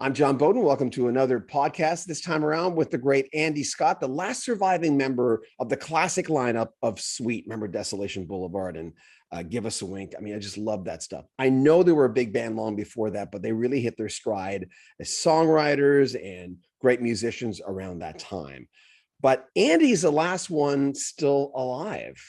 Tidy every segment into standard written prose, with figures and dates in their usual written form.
I'm John Beaudin. Welcome to another podcast, this time around with the great Andy Scott, the last surviving member of the classic lineup of Sweet. Remember Desolation Boulevard and Give Us a Wink. I mean, I just love that stuff. I know they were a big band long before that, but they really hit their stride as songwriters and great musicians around that time. But Andy's the last one still alive.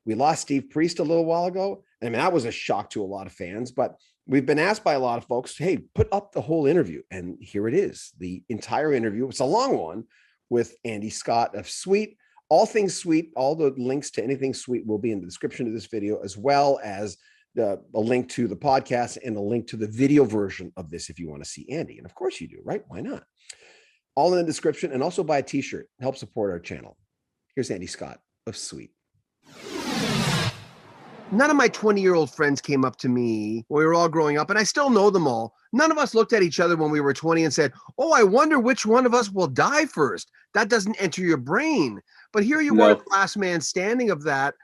We lost Steve Priest a little while ago. I mean, that was a shock to a lot of fans, but we've been asked by a lot of folks, hey, put up the whole interview. And here it is, the entire interview. It's a long one with Andy Scott of Sweet. All things Sweet, all the links to anything Sweet will be in the description of this video, as well as a link to the podcast and a link to the video version of this if you want to see Andy. And of course you do, right? Why not? All in the description, and also buy a t-shirt. Help support our channel. Here's Andy Scott of Sweet. None of my 20-year-old friends came up to me when we were all growing up, and I still know them all. None of us looked at each other when we were 20 and said, oh, I wonder which one of us will die first. That doesn't enter your brain. But here you were, last man standing of that.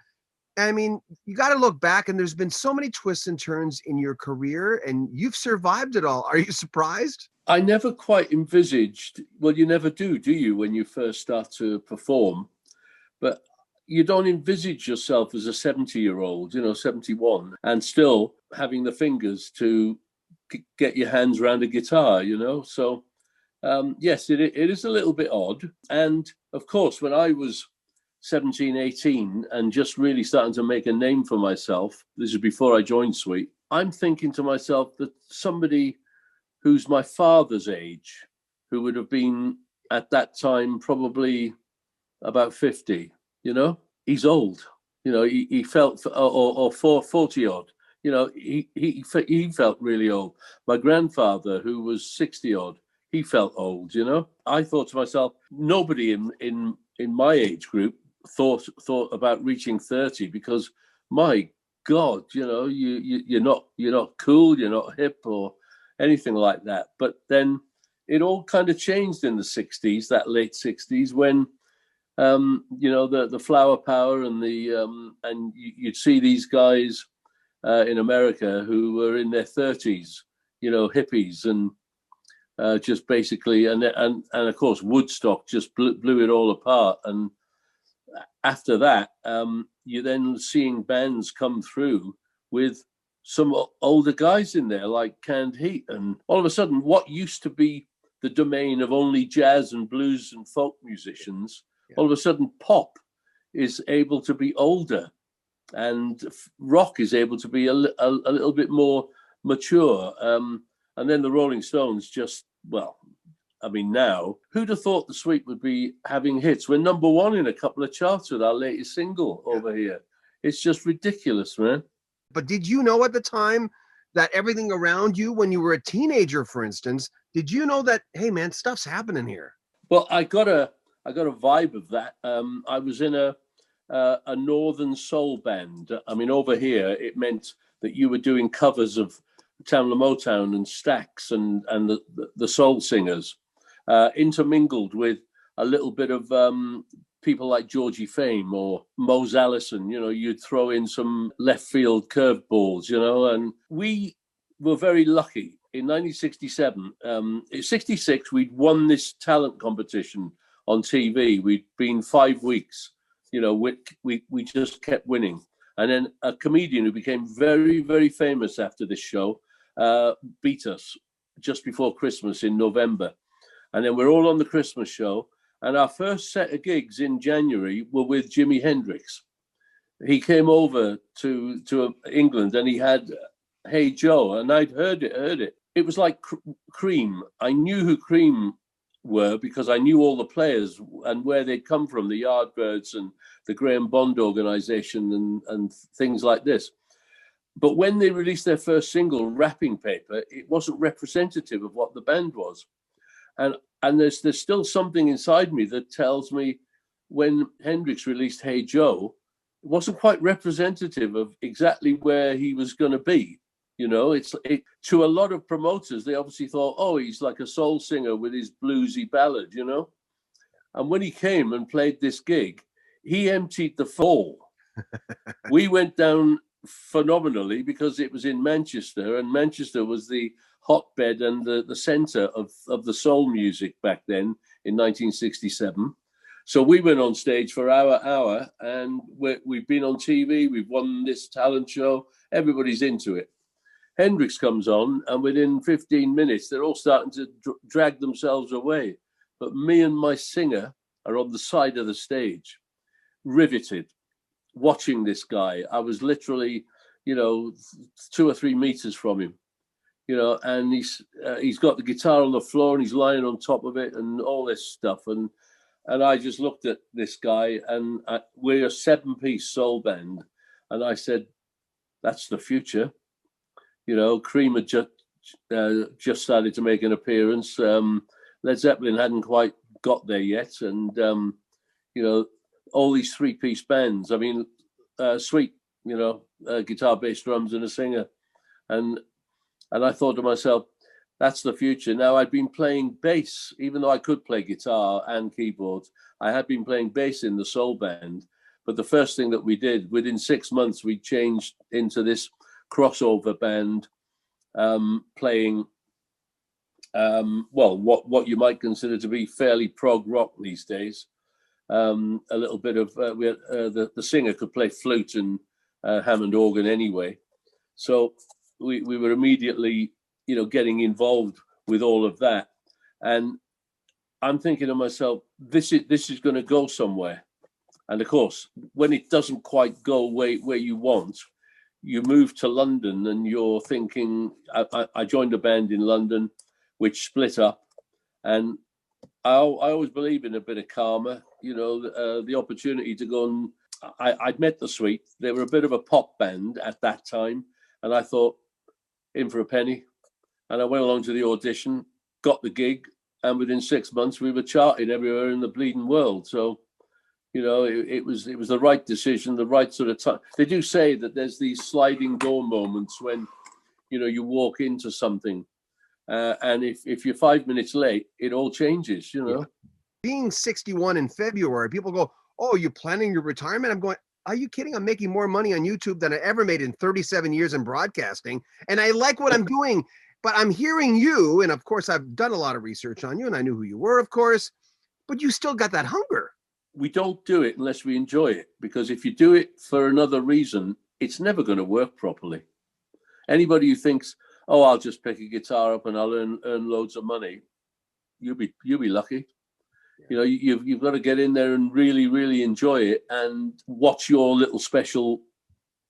I mean, you got to look back, and there's been so many twists and turns in your career, and you've survived it all. Are you surprised? I never quite envisaged, well, you never do you, when you first start to perform? But you don't envisage yourself as a 70-year-old, 71, and still having the fingers to get your hands around a guitar, So, yes, it is a little bit odd. And, of course, when I was 17, 18, and just really starting to make a name for myself, this is before I joined Sweet, I'm thinking to myself that somebody who's my father's age, who would have been, at that time, probably about 50, he's old, he felt, or 40 odd, he felt really old. My grandfather, who was 60 odd, he felt old, I thought to myself, nobody in my age group thought about reaching 30, because my God, you're not cool, you're not hip or anything like that. But then it all kind of changed in the 60s, that late 60s, when the flower power and and you'd see these guys in America who were in their 30s, hippies, and just basically, and of course Woodstock just blew it all apart. And after that, you're then seeing bands come through with some older guys in there, like Canned Heat, and all of a sudden, what used to be the domain of only jazz and blues and folk musicians, all of a sudden pop is able to be older, and rock is able to be a little bit more mature. And then the Rolling Stones just, now, who'd have thought the Sweet would be having hits? We're number one in a couple of charts with our latest single over here. It's just ridiculous, man. But did you know at the time that everything around you, when you were a teenager, for instance, did you know that, hey man, stuff's happening here? Well, I got a vibe of that. I was in a northern soul band. I mean, over here, it meant that you were doing covers of Tamla Motown and Stax and the soul singers, intermingled with a little bit of people like Georgie Fame or Mose Allison. You'd throw in some left field curveballs, and we were very lucky. In 1967, 66, we'd won this talent competition on TV. We'd been 5 weeks, we just kept winning. And then a comedian who became very, very famous after this show beat us just before Christmas in November. And then we're all on the Christmas show. And our first set of gigs in January were with Jimi Hendrix. He came over to England and he had Hey Joe, and I'd heard it. It was like Cream. I knew who Cream were because I knew all the players and where they'd come from, the Yardbirds and the Graham Bond organization and things like this. But when they released their first single, Wrapping Paper, it wasn't representative of what the band was. And there's still something inside me that tells me when Hendrix released Hey Joe, it wasn't quite representative of exactly where he was going to be. To a lot of promoters, they obviously thought, oh, he's like a soul singer with his bluesy ballad, And when he came and played this gig, he emptied the fall. We went down phenomenally because it was in Manchester, and Manchester was the hotbed and the center of the soul music back then in 1967. So we went on stage for our hour, and we've been on TV, we've won this talent show, everybody's into it. Hendrix comes on, and within 15 minutes, they're all starting to drag themselves away. But me and my singer are on the side of the stage, riveted, watching this guy. I was literally, 2 or 3 meters from him, and he's got the guitar on the floor and he's lying on top of it and all this stuff. And I just looked at this guy, and we're a 7-piece soul band. And I said, that's the future. Cream had just started to make an appearance. Led Zeppelin hadn't quite got there yet. And, all these 3-piece bands, I mean, Sweet, guitar, bass, drums, and a singer. And I thought to myself, that's the future. Now, I'd been playing bass, even though I could play guitar and keyboards. I had been playing bass in the soul band. But the first thing that we did, within 6 months, we changed into this crossover band, playing, what you might consider to be fairly prog rock these days. A little bit of, the singer could play flute and Hammond organ anyway. So we were immediately, getting involved with all of that. And I'm thinking to myself, this is going to go somewhere. And of course, when it doesn't quite go where you want, you move to London, and you're thinking, I joined a band in London, which split up. And I always believe in a bit of karma, the opportunity to go and I'd met the Sweet. They were a bit of a pop band at that time. And I thought, in for a penny. And I went along to the audition, got the gig, and within 6 months we were charted everywhere in the bleeding world. So, it was the right decision, the right sort of time. They do say that there's these sliding door moments when, you walk into something, and if you're 5 minutes late, it all changes. Yeah. Being 61 in February, people go, "Oh, you planning your retirement?" I'm going, are you kidding? I'm making more money on YouTube than I ever made in 37 years in broadcasting, and I like what I'm doing. But I'm hearing you, and of course, I've done a lot of research on you, and I knew who you were, of course, but you still got that hunger. We don't do it unless we enjoy it, because if you do it for another reason, it's never going to work properly. Anybody who thinks, "Oh, I'll just pick a guitar up and I'll earn loads of money," you'll be lucky. Yeah. You've got to get in there and really, really enjoy it, and what's your little special,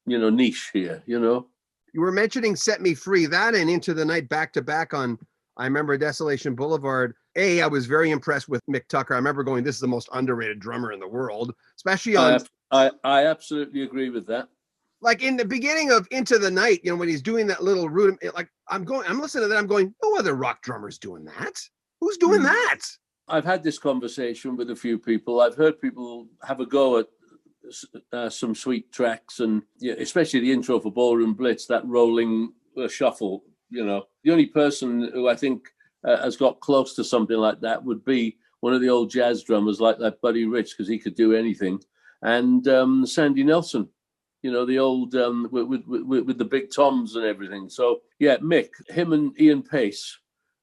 niche here, You were mentioning Set Me Free, that and Into the Night back to back on, I remember, Desolation Boulevard. I was very impressed with Mick Tucker. I remember going, this is the most underrated drummer in the world, especially on... I absolutely agree with that. Like in the beginning of Into the Night, when he's doing that little root, I'm listening to that, I'm going, no other rock drummer's doing that. Who's doing that? I've had this conversation with a few people. I've heard people have a go at some Sweet tracks, and especially the intro for Ballroom Blitz, that rolling shuffle. The only person who I think has got close to something like that would be one of the old jazz drummers like that Buddy Rich, because he could do anything, and Sandy Nelson. The old with the big toms and everything. So yeah, Mick, him and Ian Pace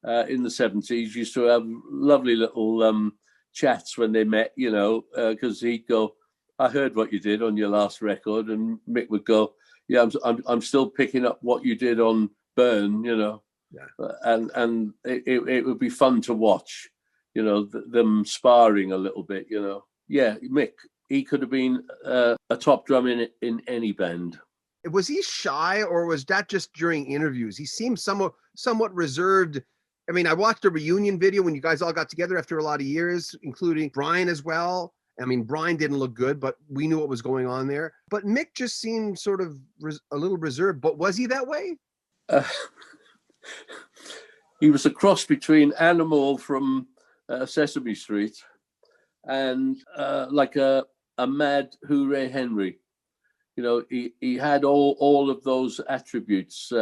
in the 70s used to have lovely little chats when they met. Because he'd go, "I heard what you did on your last record," and Mick would go, "Yeah, I'm still picking up what you did on Burn," Yeah. And it would be fun to watch, them sparring a little bit, Yeah, Mick, he could have been a top drum in any band. Was he shy, or was that just during interviews? He seemed somewhat reserved. I mean, I watched a reunion video when you guys all got together after a lot of years, including Brian as well. I mean, Brian didn't look good, but we knew what was going on there. But Mick just seemed sort of a little reserved. But was he that way? He was a cross between Animal from Sesame Street and like a mad Hooray Henry. He had all of those attributes.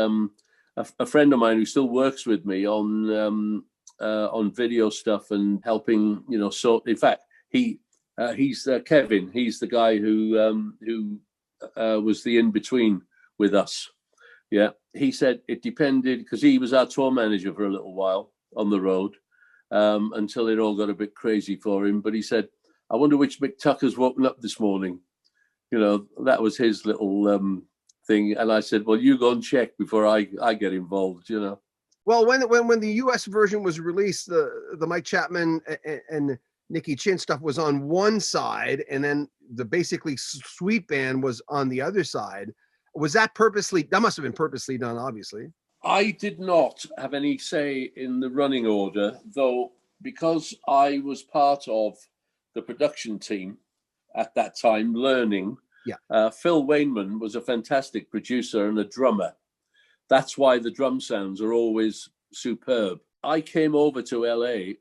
A friend of mine who still works with me on video stuff and helping, sort. In fact, he's Kevin. He's the guy who was the in between with us. Yeah. He said it depended because he was our tour manager for a little while on the road until it all got a bit crazy for him. But he said, I wonder which Mick Tucker's woken up this morning. You know, that was his little thing. And I said, well, you go and check before I get involved, you know. Well, when the US version was released, the Mike Chapman and Nicky Chin stuff was on one side, and then the basically Sweet band was on the other side. Was that purposely? That must have been purposely done, obviously. I did not have any say in the running order, though, because I was part of the production team at that time, learning. Yeah. Phil Wainman was a fantastic producer and a drummer. That's why the drum sounds are always superb. I came over to LA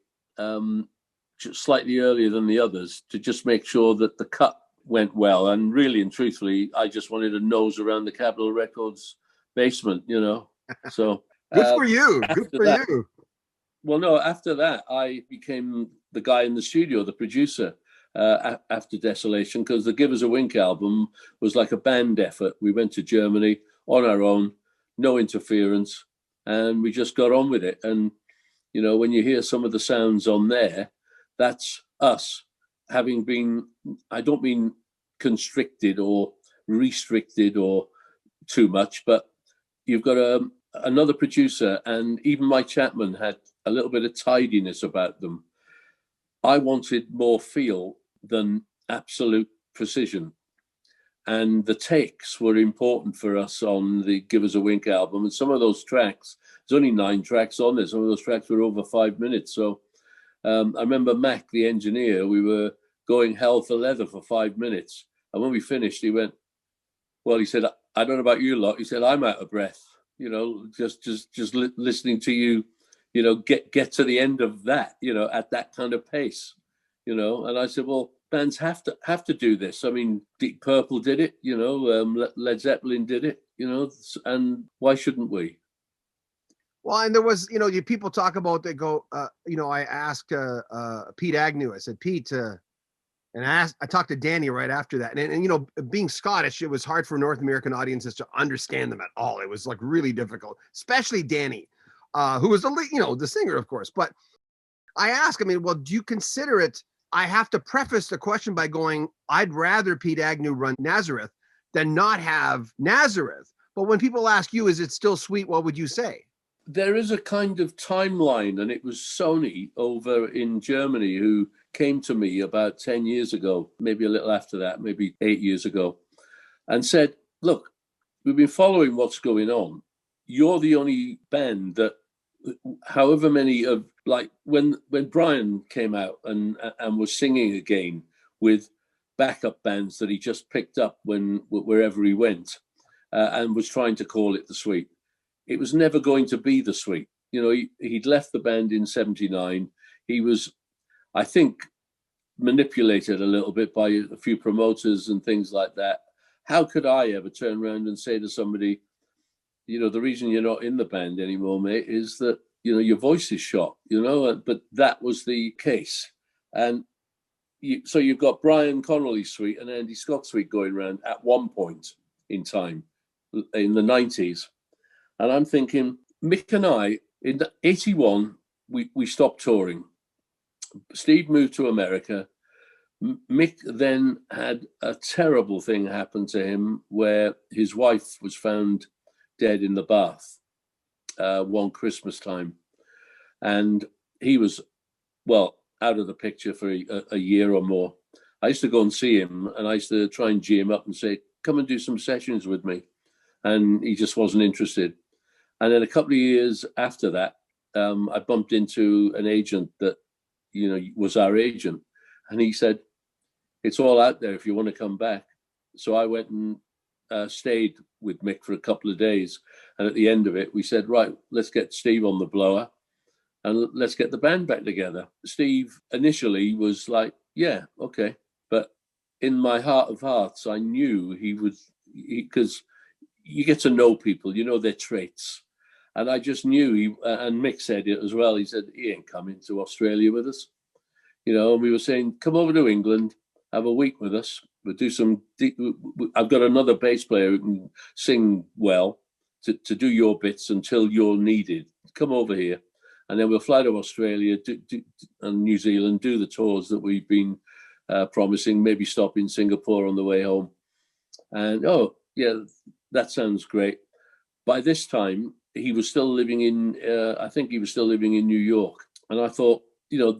just slightly earlier than the others to just make sure that the cut went well. And really and truthfully, I just wanted to nose around the Capitol Records basement, you know. So good for you. Good for you. Well, no, after that, I became the guy in the studio, the producer after Desolation, because the Give Us a Wink album was like a band effort. We went to Germany on our own, no interference, and we just got on with it. And, you know, when you hear some of the sounds on there, that's us having been, I don't mean constricted or restricted or too much, but you've got another producer, and even Mike Chapman had a little bit of tidiness about them. I wanted more feel than absolute precision. And the takes were important for us on the Give Us a Wink album. And some of those tracks, there's only 9 tracks on there. Some of those tracks were over 5 minutes. So I remember Mac, the engineer, we were going hell for leather for 5 minutes. And when we finished, he went, well, he said, I don't know about you lot. He said, I'm out of breath, you know, just listening to you, you know, get to the end of that, you know, at that kind of pace, you know. And I said, well, bands have to do this. I mean, Deep Purple did it, you know, Led Zeppelin did it, you know, and why shouldn't we? Well, and there was, you know, people talk about, they go, you know, I asked Pete Agnew, I said, Pete, and I talked to Danny right after that. And, you know, being Scottish, it was hard for North American audiences to understand them at all. It was like really difficult, especially Danny, who was the singer, of course. But I asked, I mean, well, do you consider it? I have to preface the question by going, I'd rather Pete Agnew run Nazareth than not have Nazareth. But when people ask you, is it still Sweet? What would you say? There is a kind of timeline, and it was Sony over in Germany who came to me about 10 years ago, maybe a little after that, maybe 8 years ago, and said, look, we've been following what's going on. You're the only band that, however many of, like when Brian came out and was singing again with backup bands that he just picked up wherever he went, and was trying to call it the Sweet. It was never going to be the Sweet. You know, he'd left the band in '79. He was, I think, manipulated a little bit by a few promoters and things like that. How could I ever turn around and say to somebody, you know, the reason you're not in the band anymore, mate, is that, you know, your voice is shot, you know, but that was the case. And so you've got Brian Connolly Suite and Andy Scott Suite going around at one point in time in the 90s. And I'm thinking, Mick and I, in '81, we stopped touring. Steve moved to America. Mick then had a terrible thing happen to him where his wife was found dead in the bath one Christmas time. And he was, well, out of the picture for a year or more. I used to go and see him, and I used to try and G him up and say, come and do some sessions with me. And he just wasn't interested. And then a couple of years after that, I bumped into an agent that, you know, was our agent. And he said, it's all out there if you want to come back. So I went and stayed with Mick for a couple of days. And at the end of it, we said, right, let's get Steve on the blower and let's get the band back together. Steve initially was like, yeah, okay. But in my heart of hearts, I knew he would, because you get to know people, you know their traits. And I just knew and Mick said it as well. He said, he ain't coming to Australia with us. You know, and we were saying, come over to England, have a week with us. We'll do some, I've got another bass player who can sing well. to do your bits until you're needed. Come over here, and then we'll fly to Australia and New Zealand, do the tours that we've been promising, maybe stop in Singapore on the way home. And oh yeah, that sounds great. By this time, he was still living in, I think he was still living in New York. And I thought,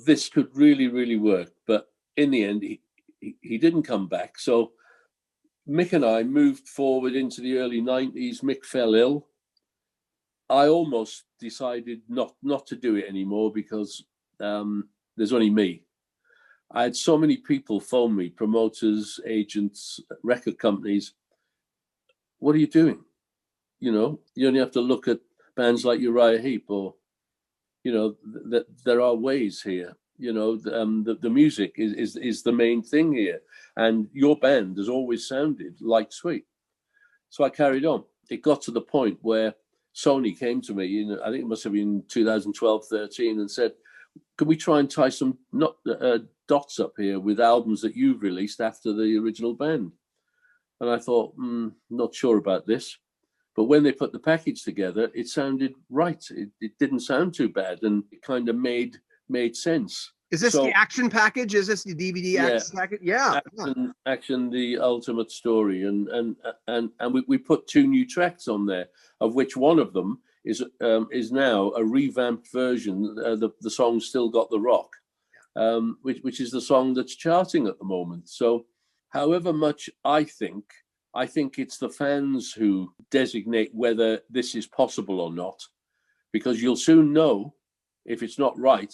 this could really, really work. But in the end, he didn't come back. So Mick and I moved forward into the early 90s. Mick fell ill. I almost decided not to do it anymore because there's only me. I had so many people phone me, promoters, agents, record companies. What are you doing? You only have to look at bands like Uriah Heep, or, that there are ways here. The music is the main thing here. And your band has always sounded like Sweet. So I carried on. It got to the point where Sony came to me, I think it must have been 2012, 13, and said, can we try and tie some dots up here with albums that you've released after the original band? And I thought, not sure about this. But when they put the package together, it sounded right. It didn't sound too bad, and it kind of made sense. Is this the action package? Is this the DVD action package? Yeah. Action, the ultimate story, and we put 2 new tracks on there, of which one of them is now a revamped version. The song "Still Got the Rock," which is the song that's charting at the moment. So, however much I think it's the fans who designate whether this is possible or not, because you'll soon know if it's not right.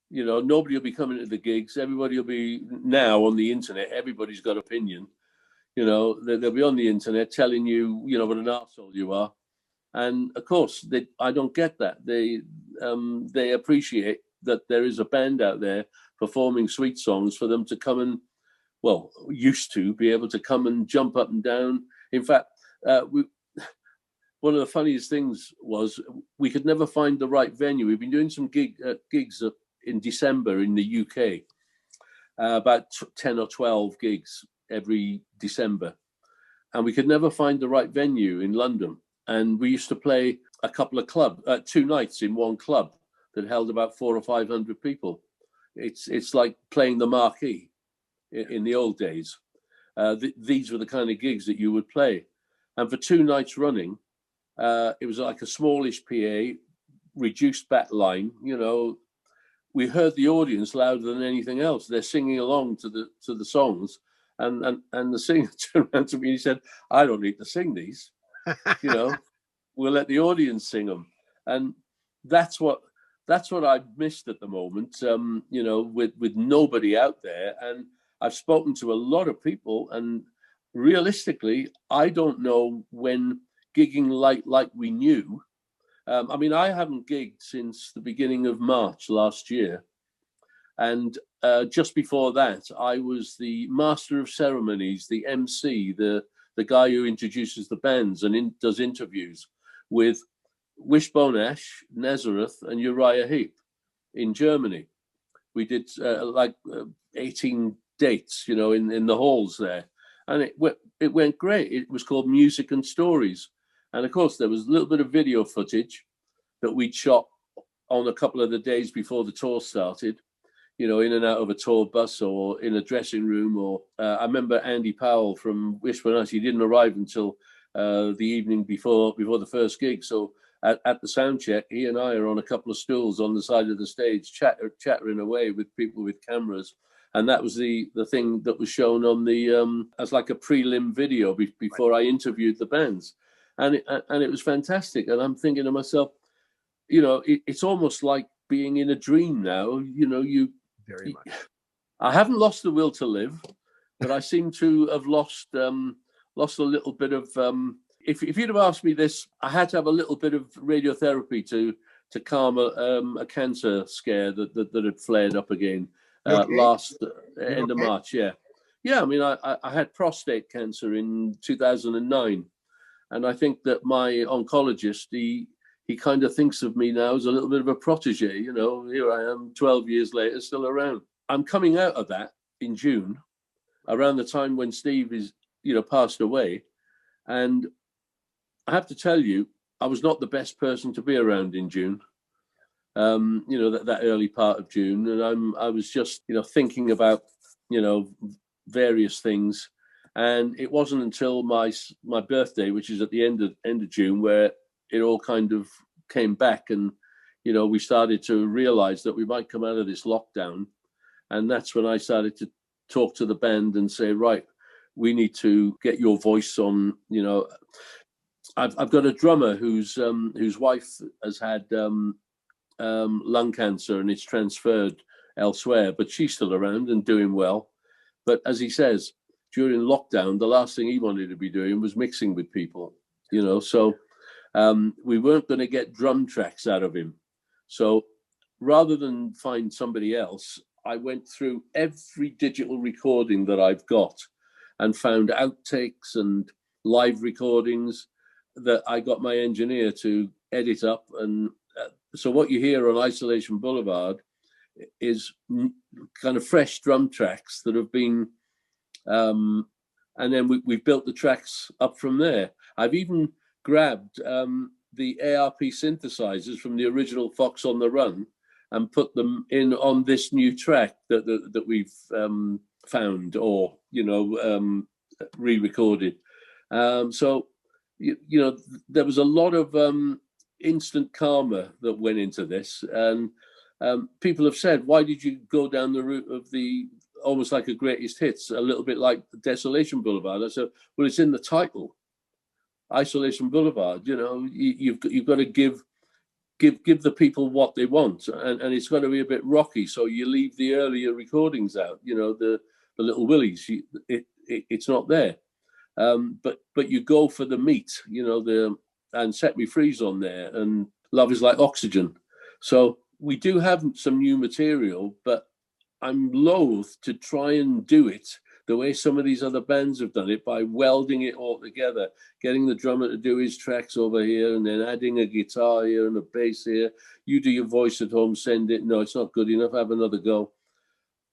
Nobody will be coming to the gigs. Everybody will be now on the internet. Everybody's got opinion. They'll be on the internet telling you, what an arsehole you are. And of course, I don't get that. They appreciate that there is a band out there performing Sweet songs for them to come and, used to be able to come and jump up and down. In fact, one of the funniest things was we could never find the right venue. We've been doing some gigs in December in the UK, about 10 or 12 gigs every December. And we could never find the right venue in London. And we used to play a couple of 2 nights in one club that held about 400 or 500 people. It's like playing the Marquee in the old days. These were the kind of gigs that you would play. And for 2 nights running, it was like a smallish PA, reduced back line. We heard the audience louder than anything else. They're singing along to the songs, and the singer turned around to me and he said, "I don't need to sing these. We'll let the audience sing them." And that's what I've missed at the moment. With nobody out there, and I've spoken to a lot of people, and realistically, I don't know when gigging like we knew. I haven't gigged since the beginning of March last year. And just before that, I was the master of ceremonies, the MC, the guy who introduces the bands and does interviews with Wishbone Ash, Nazareth, and Uriah Heep in Germany. We did 18 dates, in the halls there. And it went great. It was called Music and Stories. And of course, there was a little bit of video footage that we'd shot on a couple of the days before the tour started, in and out of a tour bus or in a dressing room. Or I remember Andy Powell from Wishbone Ash, he didn't arrive until the evening before the first gig. So at the sound check, he and I are on a couple of stools on the side of the stage, chattering away with people with cameras. And that was the thing that was shown on the as like a prelim video before I interviewed the bands. And it was fantastic. And I'm thinking to myself, it's almost like being in a dream now. Very much. I haven't lost the will to live, but I seem to have lost a little bit of. If you'd have asked me this, I had to have a little bit of radiotherapy to calm a cancer scare that had flared up again last end of March. Yeah. I had prostate cancer in 2009. And I think that my oncologist, he kind of thinks of me now as a little bit of a protege. Here I am 12 years later, still around. I'm coming out of that in June, around the time when Steve is, passed away. And I have to tell you, I was not the best person to be around in June. That early part of June, and I was just, thinking about, various things, and it wasn't until my birthday, which is at the end of June, where it all kind of came back, and we started to realize that we might come out of this lockdown, and that's when I started to talk to the band and say, right, we need to get your voice on. I've got a drummer whose wife has had lung cancer, and it's transferred elsewhere, but she's still around and doing well. But as he says, during lockdown, the last thing he wanted to be doing was mixing with people, so we weren't going to get drum tracks out of him. So rather than find somebody else, I went through every digital recording that I've got and found outtakes and live recordings that I got my engineer to edit up. And so what you hear on Isolation Boulevard is kind of fresh drum tracks that have been, and then we've built the tracks up from there. I've even grabbed the ARP synthesizers from the original Fox on the Run and put them in on this new track that we've found or re-recorded. So there was a lot of instant karma that went into this, and people have said, why did you go down the route of the almost like a greatest hits, a little bit like Desolation Boulevard? I said, well, it's in the title, Isolation Boulevard. You've got to give the people what they want, and it's got to be a bit rocky, so you leave the earlier recordings out, the little Willys, it's not there, but you go for the meat, and Set Me Free's on there, and Love Is Like Oxygen. So we do have some new material, but I'm loath to try and do it the way some of these other bands have done it, by welding it all together, getting the drummer to do his tracks over here, and then adding a guitar here and a bass here. You do your voice at home, send it. No, it's not good enough. Have another go.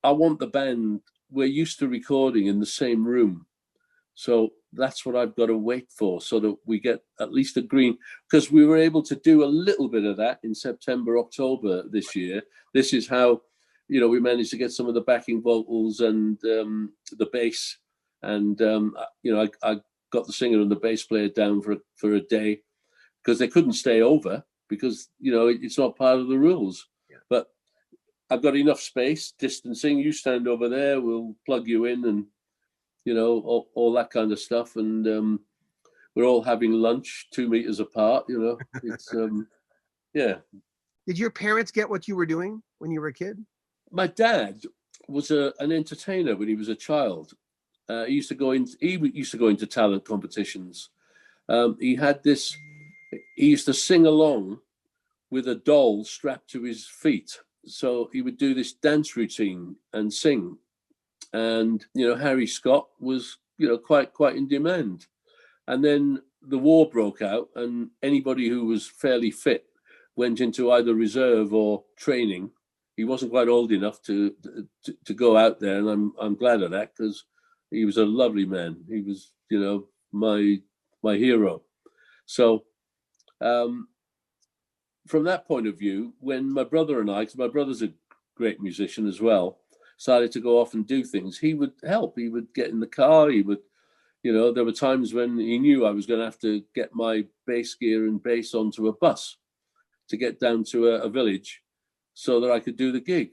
I want the band. We're used to recording in the same room. So that's what I've got to wait for, so that we get at least a green, because we were able to do a little bit of that in September, October this year. This is how, we managed to get some of the backing vocals and the bass. And, I got the singer and the bass player down for a day, because they couldn't stay over, because, it's not part of the rules. Yeah. But I've got enough space, distancing. You stand over there, we'll plug you in, and, all that kind of stuff. And we're all having lunch 2 meters apart, it's, yeah. Did your parents get what you were doing when you were a kid? My dad was an entertainer when he was a child. He used to go into talent competitions. He used to sing along with a doll strapped to his feet. So he would do this dance routine and sing. And, Harry Scott was, quite in demand. And then the war broke out, and anybody who was fairly fit went into either reserve or training. He wasn't quite old enough to go out there, and I'm glad of that, because he was a lovely man. He was, my hero. So from that point of view, when my brother and I, because my brother's a great musician as well, started to go off and do things, he would help. He would get in the car. He would, there were times when he knew I was going to have to get my bass gear and bass onto a bus to get down to a village so that I could do the gig.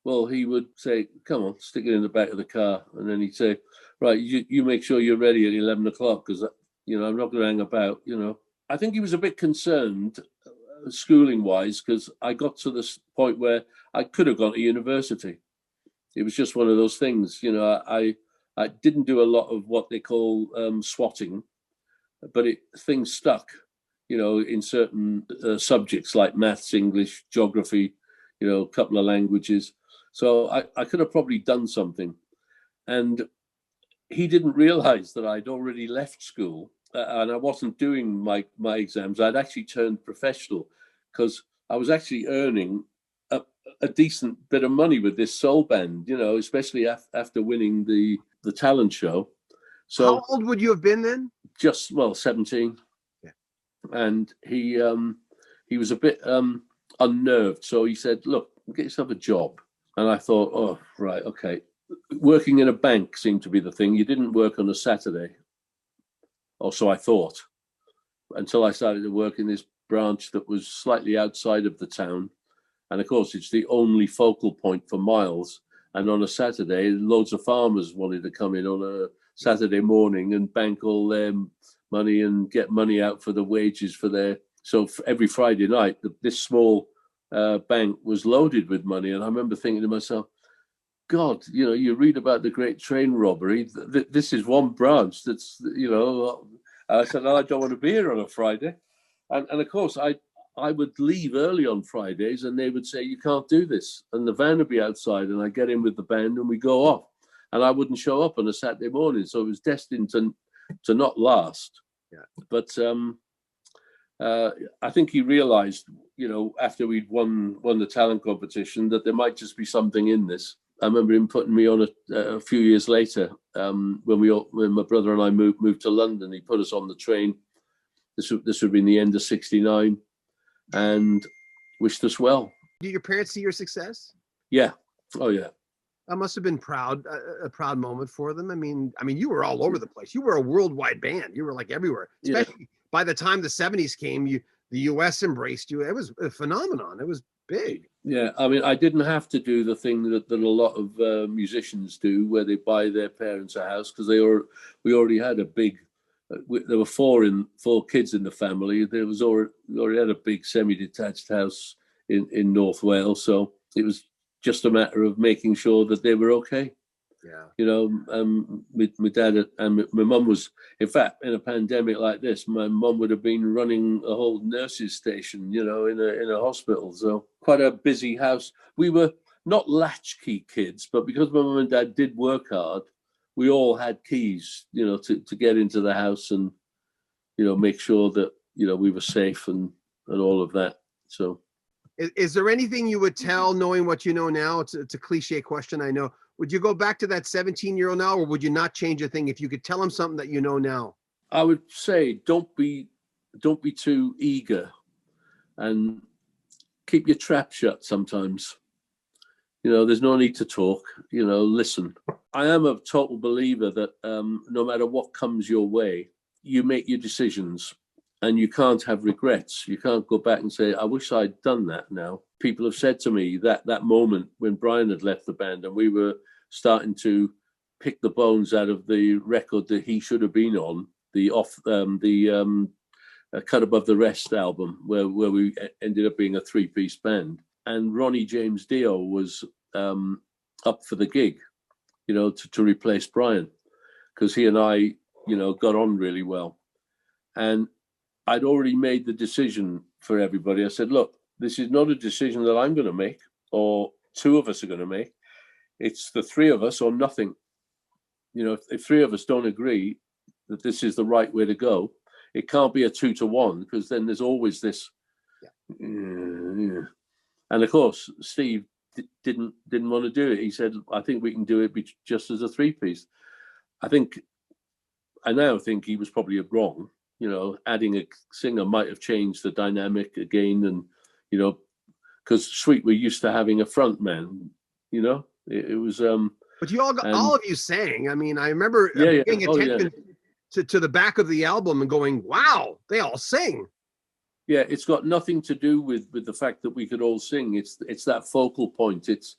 Well, he would say, come on, stick it in the back of the car. And then he'd say, right, you make sure you're ready at 11 o'clock, because, I'm not going to hang about, I think he was a bit concerned schooling wise, because I got to this point where I could have gone to university. It was just one of those things, I didn't do a lot of what they call swatting, but things stuck, in certain subjects like maths, English, geography, a couple of languages. So I could have probably done something. And he didn't realize that I'd already left school and I wasn't doing my exams. I'd actually turned professional, because I was actually earning a decent bit of money with this soul band, especially after winning the talent show. So how old would you have been then? Just, 17. Yeah. and he was a bit unnerved. So he said, "Look, get yourself a job." And I thought, "Oh, right, okay." Working in a bank seemed to be the thing. You didn't work on a Saturday, or so I thought, until I started to work in this branch that was slightly outside of the town. And of course, it's the only focal point for miles. And on a Saturday, loads of farmers wanted to come in on a Saturday morning and bank all their money and get money out for the wages for their. So every Friday night, this small bank was loaded with money. And I remember thinking to myself, God, you read about the great train robbery. This is one branch that's, I said, no, I don't want to be here on a Friday. And of course, I would leave early on Fridays and they would say, you can't do this. And the van would be outside and I get in with the band and we go off. And I wouldn't show up on a Saturday morning. So it was destined to not last. Yeah. But I think he realized, after we'd won the talent competition, that there might just be something in this. I remember him putting me on a few years later when my brother and I moved to London. He put us on the train. This would have been the end of '69, and wished us well. Did your parents see your success? Yeah. Oh yeah. That must have been a proud moment for them. I mean, you were all over the place. You were a worldwide band. You were like everywhere. Especially by the time the '70s came, the US embraced you. It was a phenomenon. It was big. Yeah, I didn't have to do the thing that a lot of musicians do, where they buy their parents a house, because we already had a big. There were four kids in the family. We already had a big semi-detached house in North Wales, so it was just a matter of making sure that they were okay. Yeah. My dad and my mum was, in fact, in a pandemic like this, my mum would have been running a whole nurses station, in a hospital. So quite a busy house. We were not latchkey kids, but because my mum and dad did work hard, we all had keys, to get into the house and, make sure that, we were safe and all of that. So. Is there anything you would tell, knowing what you know now? It's a cliche question, I know. Would you go back to that 17-year-old now, or would you not change a thing if you could tell him something that you know now? I would say don't be too eager, and keep your trap shut sometimes. There's no need to talk. Listen. I am a total believer that no matter what comes your way, you make your decisions. And you can't have regrets. You can't go back and say, I wish I'd done that now. People have said to me that moment when Brian had left the band and we were starting to pick the bones out of the record that he should have been on, the Cut Above the Rest album, where we ended up being a 3-piece band. And Ronnie James Dio was up for the gig, to replace Brian, because he and I, got on really well. And I'd already made the decision for everybody. I said, look, this is not a decision that I'm going to make or two of us are going to make. It's the three of us or nothing. If three of us don't agree that this is the right way to go, it can't be a 2-to-1, because then there's always this. Yeah. And of course, Steve didn't want to do it. He said, I think we can do it just as a 3-piece. I now think he was probably wrong. Adding a singer might have changed the dynamic again. And, because Sweet were used to having a front man, it was. But you all of you sang. I remember paying attention to the back of the album and going, wow, they all sing. Yeah, it's got nothing to do with the fact that we could all sing. It's that focal point. It's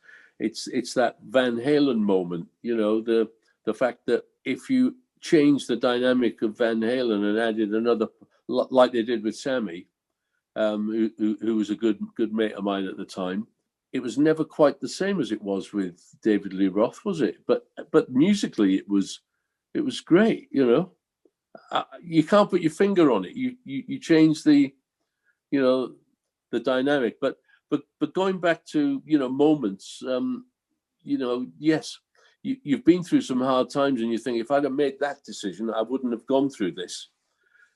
that Van Halen moment, the fact that if you changed the dynamic of Van Halen and added another, like they did with Sammy, who was a good mate of mine at the time, it was never quite the same as it was with David Lee Roth, was it? But musically, it was great. You can't put your finger on it. You change the dynamic. But going back to moments, yes. You've been through some hard times and you think, if I'd have made that decision, I wouldn't have gone through this.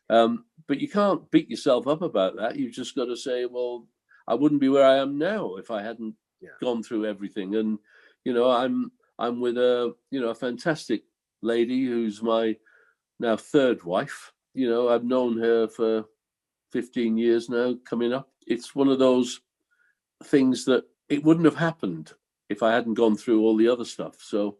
But you can't beat yourself up about that. You've just got to say, well, I wouldn't be where I am now if I hadn't gone through everything. And, I'm with a fantastic lady who's my now third wife. I've known her for 15 years now coming up. It's one of those things that it wouldn't have happened if I hadn't gone through all the other stuff. So,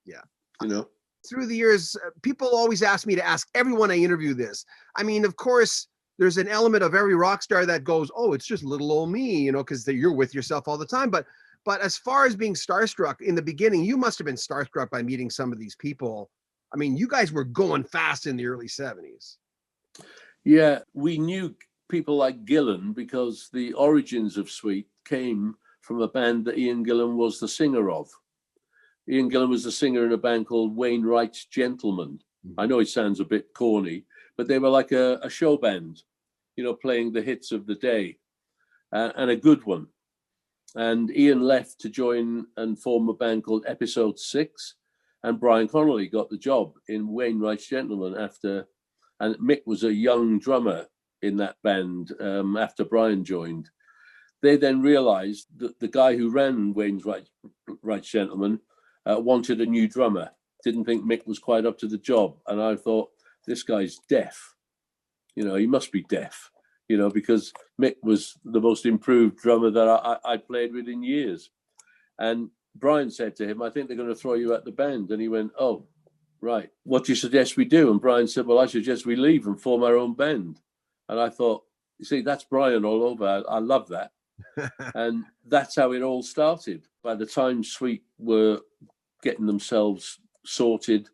yeah, you know. Through the years, people always ask me to ask everyone I interview this. I mean, of course, there's an element of every rock star that goes, oh, it's just little old me, you know, because you're with yourself all the time. But as far as being starstruck in the beginning, you must have been starstruck by meeting some of these people. I mean, you guys were going fast in the early 70s. Yeah, we knew people like Gillan because the origins of Sweet came from a band that Ian Gillan was the singer of. Ian Gillan was the singer in a band called Wainwright's Gentlemen. I know it sounds a bit corny, but they were like a show band, you know, playing the hits of the day, and a good one. And Ian left to join and form a band called Episode 6, and Brian Connolly got the job in Wainwright's Gentlemen after, and Mick was a young drummer in that band after Brian joined. They then realized that the guy who ran Wainwright's Gentlemen wanted a new drummer, didn't think Mick was quite up to the job. And I thought, this guy's deaf. You know, he must be deaf, you know, because Mick was the most improved drummer that I played with in years. And Brian said to him, I think they're going to throw you out the band. And he went, oh, right. What do you suggest we do? And Brian said, well, I suggest we leave and form our own band. And I thought, you see, that's Brian all over. I love that. And that's how it all started. By the time Sweet were getting themselves sorted,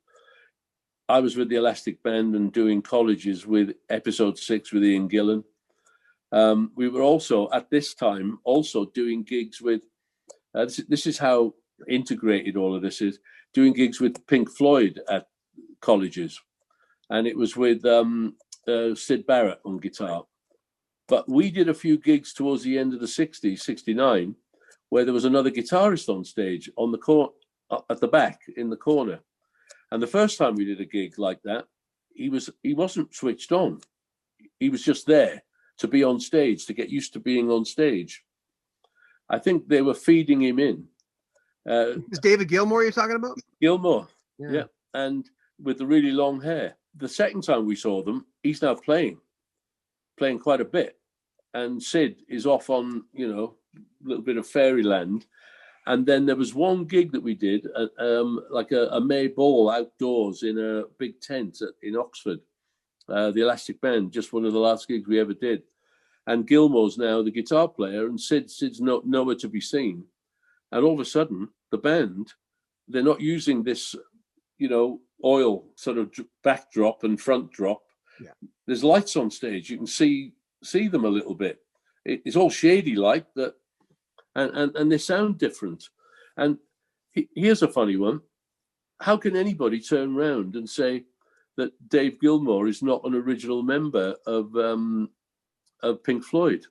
I was with the Elastic Band and doing colleges with Episode 6 with Ian Gillan. We were also, at this time, also doing gigs with, this is how integrated all of this is, doing gigs with Pink Floyd at colleges. And it was with Syd Barrett on guitar. But we did a few gigs towards the end of the 60s, 69, where there was another guitarist on stage on the at the back in the corner. And the first time we did a gig like that, he wasn't switched on. He was just there to be on stage, to get used to being on stage. I think they were feeding him in. Is David Gilmour you're talking about? Gilmour, yeah. And with the really long hair. The second time we saw them, he's now playing quite a bit. And Sid is off on, you know, a little bit of fairyland. And then there was one gig that we did, like a May ball outdoors in a big tent in Oxford, the Elastic Band, just one of the last gigs we ever did. And Gilmour's now the guitar player, and Sid's nowhere to be seen. And all of a sudden, the band, they're not using this, you know, oil sort of backdrop and front drop. Yeah. There's lights on stage. You can see them a little bit. It's all shady light that, and they sound different. And here's a funny one. How can anybody turn around and say that Dave Gilmour is not an original member of Pink Floyd?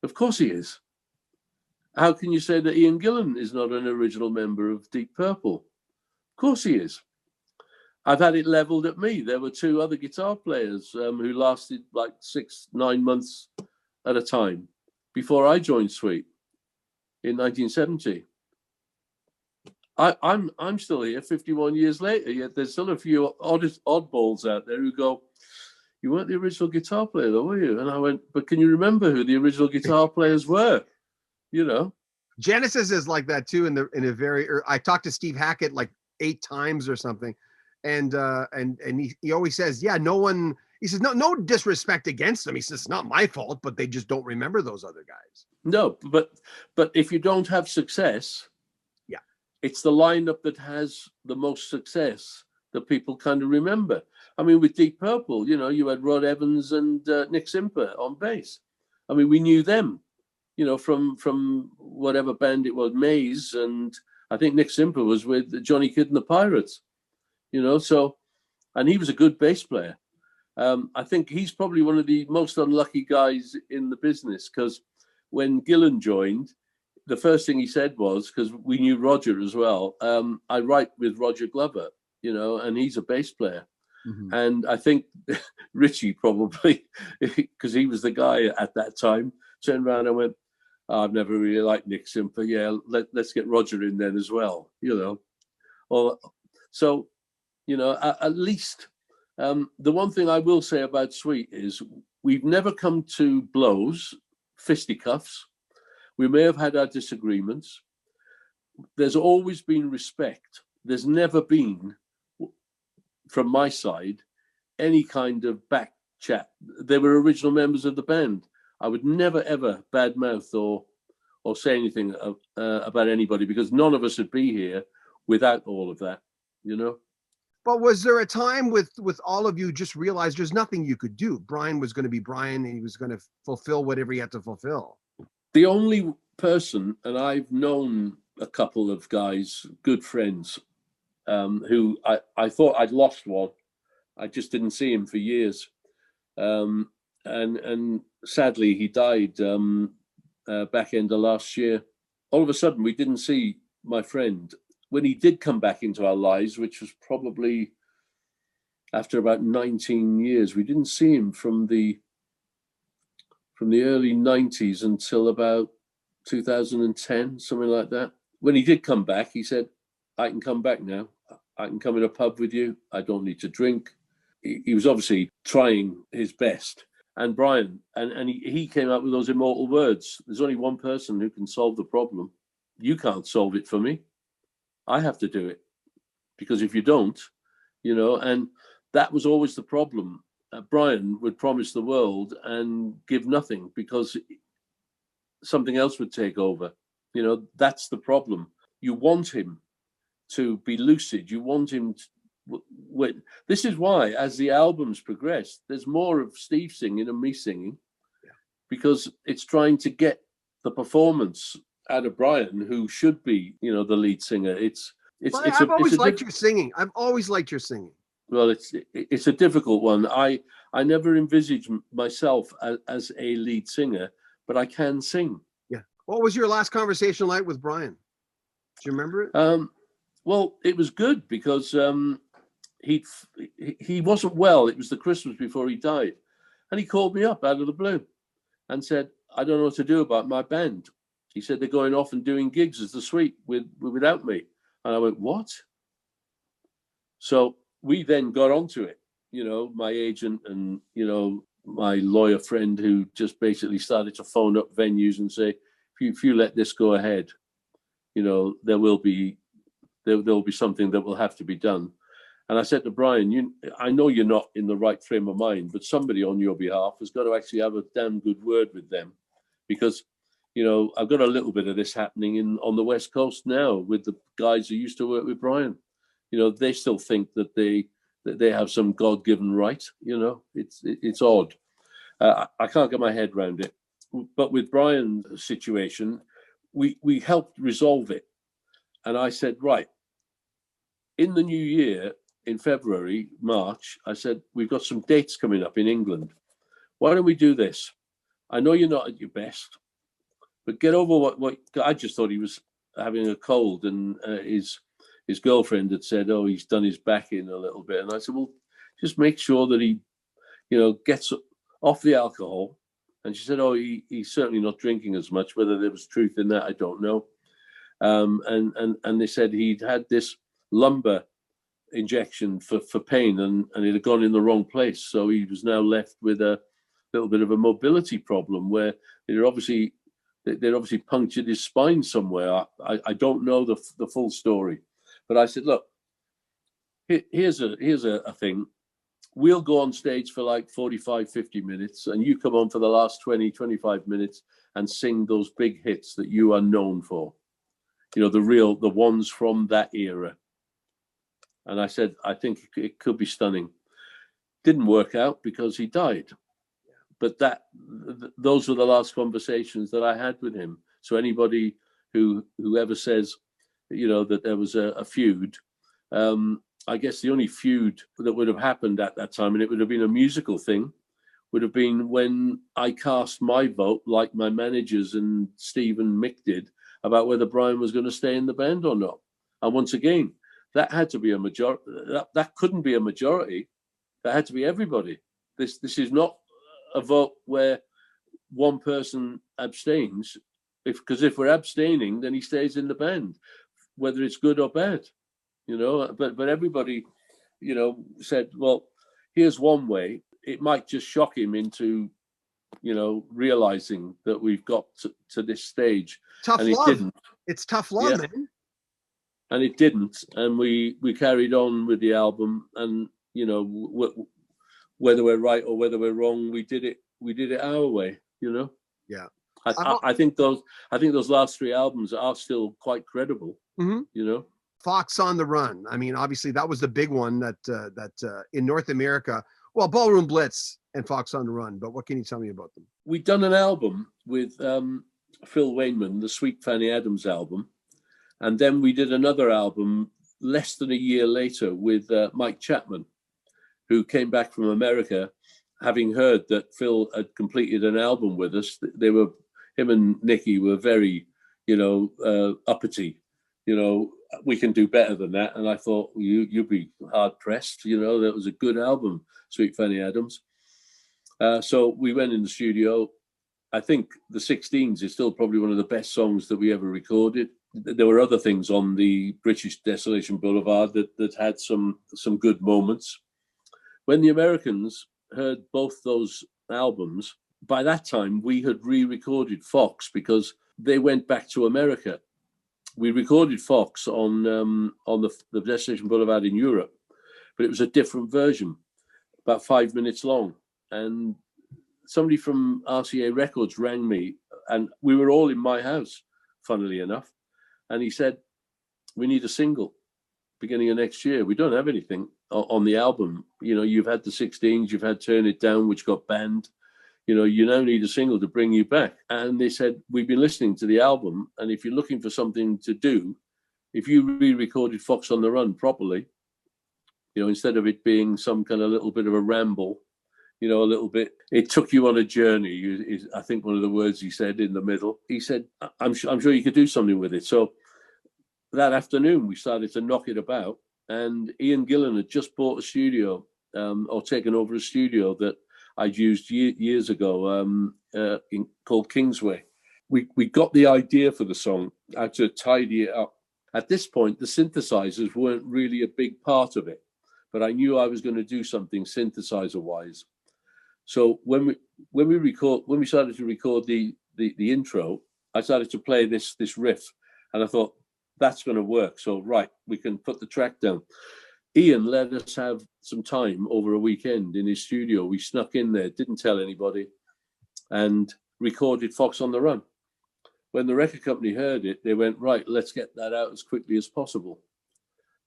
Of course he is. How can you say that Ian Gillan is not an original member of Deep Purple? Of course he is. I've had it leveled at me. There were two other guitar players who lasted like 6-9 months at a time before I joined Sweet in 1970. I'm still here 51 years later, yet there's still a few oddballs out there who go, you weren't the original guitar player though, were you? And I went, but can you remember who the original guitar players were? You know? Genesis is like that too. I talked to Steve Hackett like 8 times or something. And he always says, yeah, no one, he says, no disrespect against them. He says, it's not my fault, but they just don't remember those other guys. No, but if you don't have success, yeah, it's the lineup that has the most success that people kind of remember. I mean, with Deep Purple, you know, you had Rod Evans and Nick Simper on bass. I mean, we knew them, you know, from whatever band it was, Maze, and I think Nick Simper was with Johnny Kidd and the Pirates. You know, so, and he was a good bass player. I think he's probably one of the most unlucky guys in the business, because when Gillan joined, the first thing he said was, because we knew Roger as well, I write with Roger Glover, you know, and he's a bass player. Mm-hmm. And I think Richie probably, because he was the guy at that time, turned around and went, oh, I've never really liked Nick Simper. Yeah, let's get Roger in then as well, you know. Or so. You know, at least the one thing I will say about Sweet is we've never come to blows, fisticuffs. We may have had our disagreements. There's always been respect. There's never been, from my side, any kind of back chat. They were original members of the band. I would never, ever badmouth or say anything about anybody, because none of us would be here without all of that, you know? But was there a time with all of you just realized there's nothing you could do? Brian was going to be Brian, and he was going to fulfill whatever he had to fulfill. The only person, and I've known a couple of guys, good friends, who I thought I'd lost one. I just didn't see him for years. And sadly, he died back end of last year. All of a sudden, we didn't see my friend. When he did come back into our lives, which was probably after about 19 years, we didn't see him from the early 90s until about 2010, something like that. When he did come back, he said, I can come back now. I can come in a pub with you. I don't need to drink. He was obviously trying his best. And Brian, and he came out with those immortal words. There's only one person who can solve the problem. You can't solve it for me. I have to do it. Because if you don't, you know, and that was always the problem. Brian would promise the world and give nothing because something else would take over. You know, that's the problem. You want him to be lucid. You want him to, this is why, as the albums progress, there's more of Steve singing and me singing, because it's trying to get the performance out of Brian, who should be, you know, the lead singer. I've always liked your singing. I've always liked your singing. Well, it's a difficult one. I never envisaged myself as a lead singer, but I can sing. Yeah. What was your last conversation like with Brian? Do you remember it? Well, it was good because he wasn't well. It was the Christmas before he died, and he called me up out of the blue and said, "I don't know what to do about my band." He said they're going off and doing gigs as the Sweet without me, and I went, "What?" So we then got onto it, you know, my agent and, you know, my lawyer friend, who just basically started to phone up venues and say, if you let this go ahead, you know, there will be something that will have to be done. And I said to Brian, I know you're not in the right frame of mind, but somebody on your behalf has got to actually have a damn good word with them, because, you know, I've got a little bit of this happening on the West Coast now with the guys who used to work with Brian. You know, they still think that they have some God-given right. You know, it's odd. I can't get my head around it. But with Brian's situation, we helped resolve it. And I said, right, in the new year, in February, March, I said, we've got some dates coming up in England. Why don't we do this? I know you're not at your best, but get over what I just thought he was having a cold, and his girlfriend had said, oh, he's done his back in a little bit. And I said, well, just make sure that he, you know, gets off the alcohol. And she said, oh, he's certainly not drinking as much. Whether there was truth in that, I don't know. And they said he'd had this lumbar injection for pain, and it had gone in the wrong place. So he was now left with a little bit of a mobility problem where they'd obviously punctured his spine somewhere. I don't know the full story. But I said, look, here's a thing. We'll go on stage for like 45, 50 minutes, and you come on for the last 20, 25 minutes and sing those big hits that you are known for. You know, the ones from that era. And I said, I think it could be stunning. Didn't work out because he died. But those were the last conversations that I had with him. So anybody whoever says, you know, that there was a feud, I guess the only feud that would have happened at that time, and it would have been a musical thing, would have been when I cast my vote, like my managers and Steve and Mick did, about whether Brian was going to stay in the band or not. And once again, that had to be a majority. That couldn't be a majority. That had to be everybody. This is not a vote where one person abstains. Because if we're abstaining, then he stays in the band, whether it's good or bad, you know. But everybody, you know, said, well, here's one way. It might just shock him into realizing that we've got to this stage. Tough and love. It didn't. It's tough love, man. And it didn't. And we carried on with the album, and whether we're right or whether we're wrong, we did it our way. Yeah. I think those last three albums are still quite credible. Mm-hmm. Fox on the Run. I mean, obviously that was the big one that in North America. Well, Ballroom Blitz and Fox on the Run. But what can you tell me about them? We'd done an album with Phil Wainman, the Sweet Fanny Adams album, and then we did another album less than a year later with Mike Chapman, who came back from America, having heard that Phil had completed an album with us. Him and Nicky were very, uppity. We can do better than that. And I thought, you'd be hard pressed. That was a good album, Sweet Fanny Adams. So we went in the studio. I think the 16s is still probably one of the best songs that we ever recorded. There were other things on the British Desolation Boulevard that had some good moments. When the Americans heard both those albums, by that time we had re-recorded Fox because they went back to America. We recorded Fox on the Desolation Boulevard in Europe, but it was a different version, about 5 minutes long. And somebody from RCA Records rang me, and we were all in my house, funnily enough. And he said, we need a single beginning of next year. We don't have anything on the album. You've had the 16s, you've had Turn It Down, which got banned. You now need a single to bring you back. And they said, we've been listening to the album, and if you're looking for something to do, if you re-recorded Fox on the Run properly, instead of it being some kind of little bit of a ramble, a little bit, it took you on a journey, is I think one of the words he said in the middle. He said, I'm sure you could do something with it. So that afternoon, we started to knock it about, and Ian Gillan had just bought a studio, or taken over a studio that I'd used years ago, called Kingsway. We got the idea for the song, how to tidy it up. At this point, the synthesizers weren't really a big part of it, but I knew I was going to do something synthesizer-wise. So when we started to record the intro, I started to play this riff, and I thought, that's going to work. So right, we can put the track down. Ian let us have some time over a weekend in his studio. We snuck in there, didn't tell anybody, and recorded Fox on the Run. When the record company heard it, they went, right, let's get that out as quickly as possible.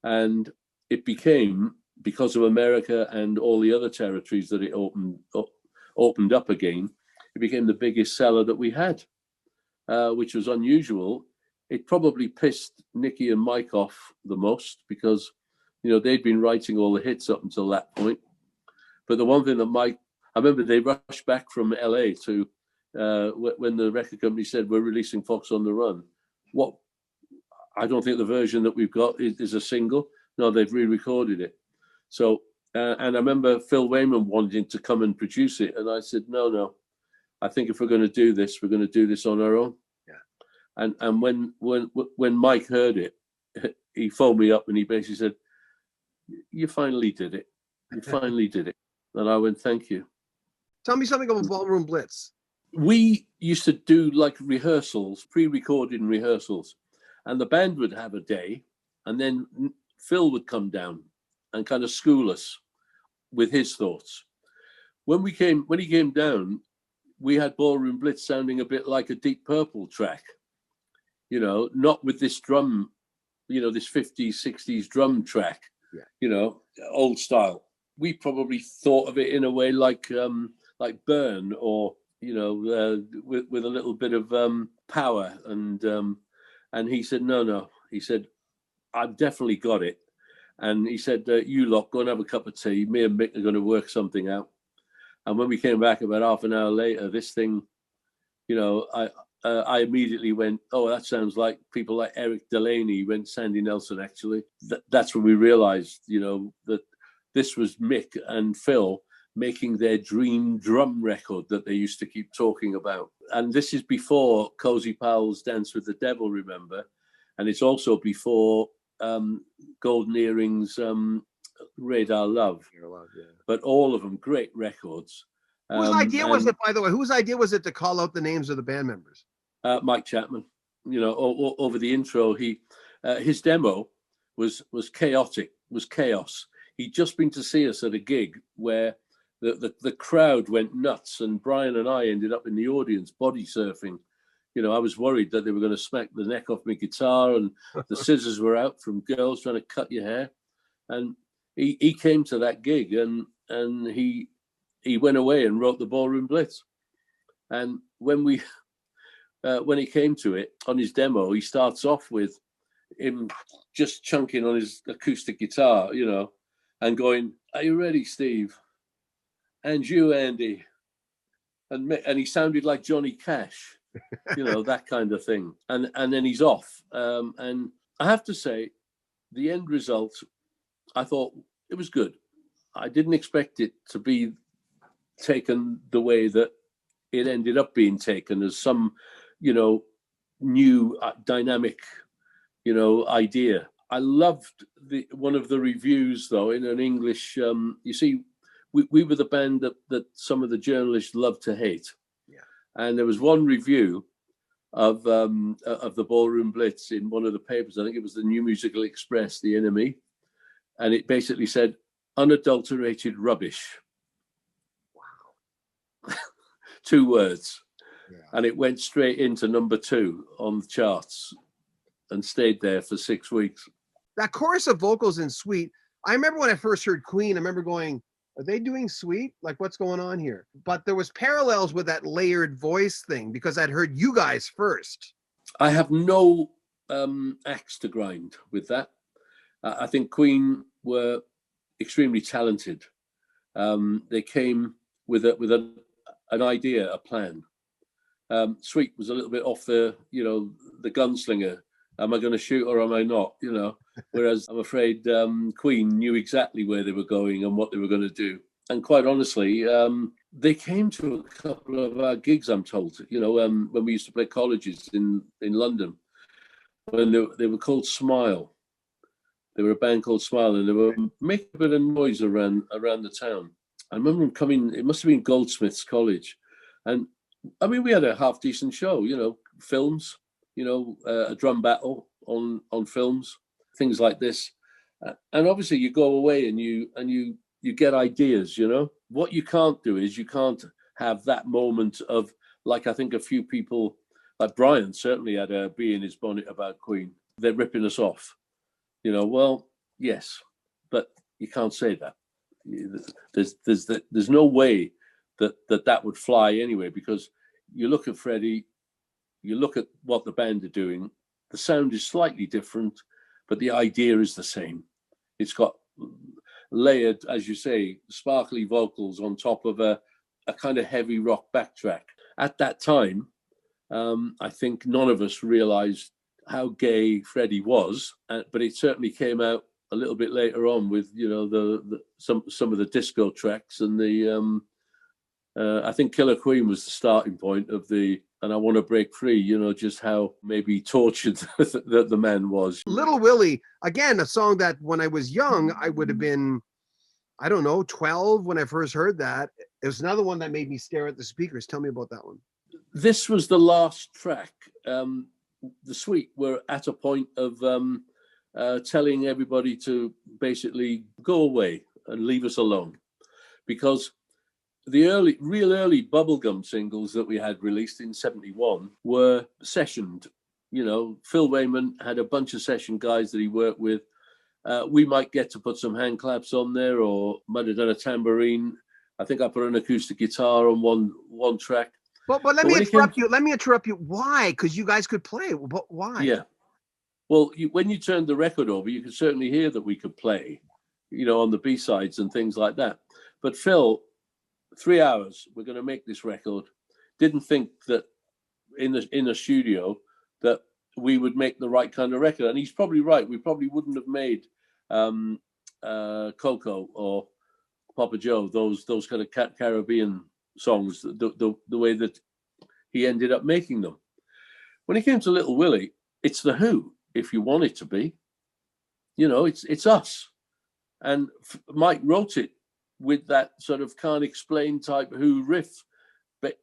And it became, because of America and all the other territories that it opened up again, it became the biggest seller that we had, which was unusual. It probably pissed Nicky and Mike off the most because, they'd been writing all the hits up until that point. But the one thing that I remember they rushed back from LA to, when the record company said, we're releasing Fox on the Run. I don't think the version that we've got is a single. No, they've re-recorded it. So, and I remember Phil Wainman wanting to come and produce it. And I said, no, I think if we're going to do this, we're going to do this on our own. Yeah. And when Mike heard it, he phoned me up and he basically said, you finally did it. You finally did it. And I went, thank you. Tell me something about Ballroom Blitz. We used to do like rehearsals, pre-recorded rehearsals. And the band would have a day, and then Phil would come down and kind of school us with his thoughts. When he came down, we had Ballroom Blitz sounding a bit like a Deep Purple track, not with this drum, this 50s, 60s drum track, old style. We probably thought of it in a way like Burn, or, with a little bit of power. And he said, no. He said, I've definitely got it. And he said, you lot, go and have a cup of tea. Me and Mick are going to work something out. And when we came back about half an hour later, this thing, I immediately went, oh, that sounds like people like Eric Delaney, went Sandy Nelson, actually. That's when we realized, that this was Mick and Phil making their dream drum record that they used to keep talking about. And this is before Cozy Powell's Dance with the Devil, remember? And it's also before Golden Earrings, Radar Love. Yeah. But all of them great records. Whose idea was it, by the way? Whose idea was it to call out the names of the band members? Mike Chapman. Over the intro, his demo was chaotic, was chaos. He'd just been to see us at a gig where the crowd went nuts, and Brian and I ended up in the audience body surfing. I was worried that they were going to smack the neck off my guitar, and the scissors were out from girls trying to cut your hair. And he came to that gig, and he went away and wrote the Ballroom Blitz. And when he came to it on his demo, he starts off with him just chunking on his acoustic guitar, and going, "Are you ready, Steve? And you, Andy?" And he sounded like Johnny Cash, that kind of thing. And then he's off. And I have to say, the end result, I thought it was good. I didn't expect it to be taken the way that it ended up being taken, as some, new dynamic, idea. I loved one of the reviews, though, in an English. You see, we were the band that some of the journalists loved to hate. Yeah. And there was one review of the Ballroom Blitz in one of the papers. I think it was the New Musical Express, the NME, and it basically said unadulterated rubbish. Wow. 2 words. Yeah. And it went straight into number 2 on the charts and stayed there for 6 weeks. That chorus of vocals in Sweet, I remember when I first heard Queen, I remember going, are they doing Sweet? Like, what's going on here? But there was parallels with that layered voice thing, because I'd heard you guys first. I have no axe to grind with that. I think Queen were extremely talented. They came with an idea, a plan. Sweet was a little bit off the gunslinger. Am I going to shoot or am I not? Whereas I'm afraid Queen knew exactly where they were going and what they were going to do. And quite honestly, they came to a couple of our gigs, I'm told, when we used to play colleges in London, when they were called Smile. They were a band called Smile, and they were making a bit of noise around the town. I remember them coming, it must have been Goldsmiths College. And I mean, we had a half decent show, films, a drum battle on films, things like this. And obviously you go away and you get ideas, What you can't do is you can't have that moment of, like, I think a few people, like Brian certainly had a bee in his bonnet about Queen. They're ripping us off. Well, yes, but you can't say that. There's no way that would fly anyway, because you look at Freddie, you look at what the band are doing, the sound is slightly different, but the idea is the same. It's got layered, as you say, sparkly vocals on top of a kind of heavy rock backtrack. At that time, I think none of us realized how gay Freddie was, but it certainly came out a little bit later on with some of the disco tracks, and I think Killer Queen was the starting point of and I Want to Break Free, just how maybe tortured the man was. Little Willy, again, a song that when I was young, I would have been, I don't know, 12 when I first heard that. It was another one that made me stare at the speakers. Tell me about that one. This was the last track. The Sweet were at a point of telling everybody to basically go away and leave us alone, because the real early bubblegum singles that we had released in 71 were sessioned. Phil Wayman had a bunch of session guys that he worked with. We might get to put some hand claps on there, or might have done a tambourine. I think I put an acoustic guitar on one track. But let me interrupt you. Let me interrupt you. Why? Because you guys could play. But why? Yeah. Well, when you turned the record over, you could certainly hear that we could play, on the B-sides and things like that. But Phil, 3 hours, we're going to make this record. Didn't think that in the studio that we would make the right kind of record. And he's probably right. We probably wouldn't have made Coco or Papa Joe, those kind of Caribbean songs, the way that he ended up making them. When it came to Little Willy, it's The Who, if you want it to be. It's us. And Mike wrote it with that sort of can't explain type Who riff, but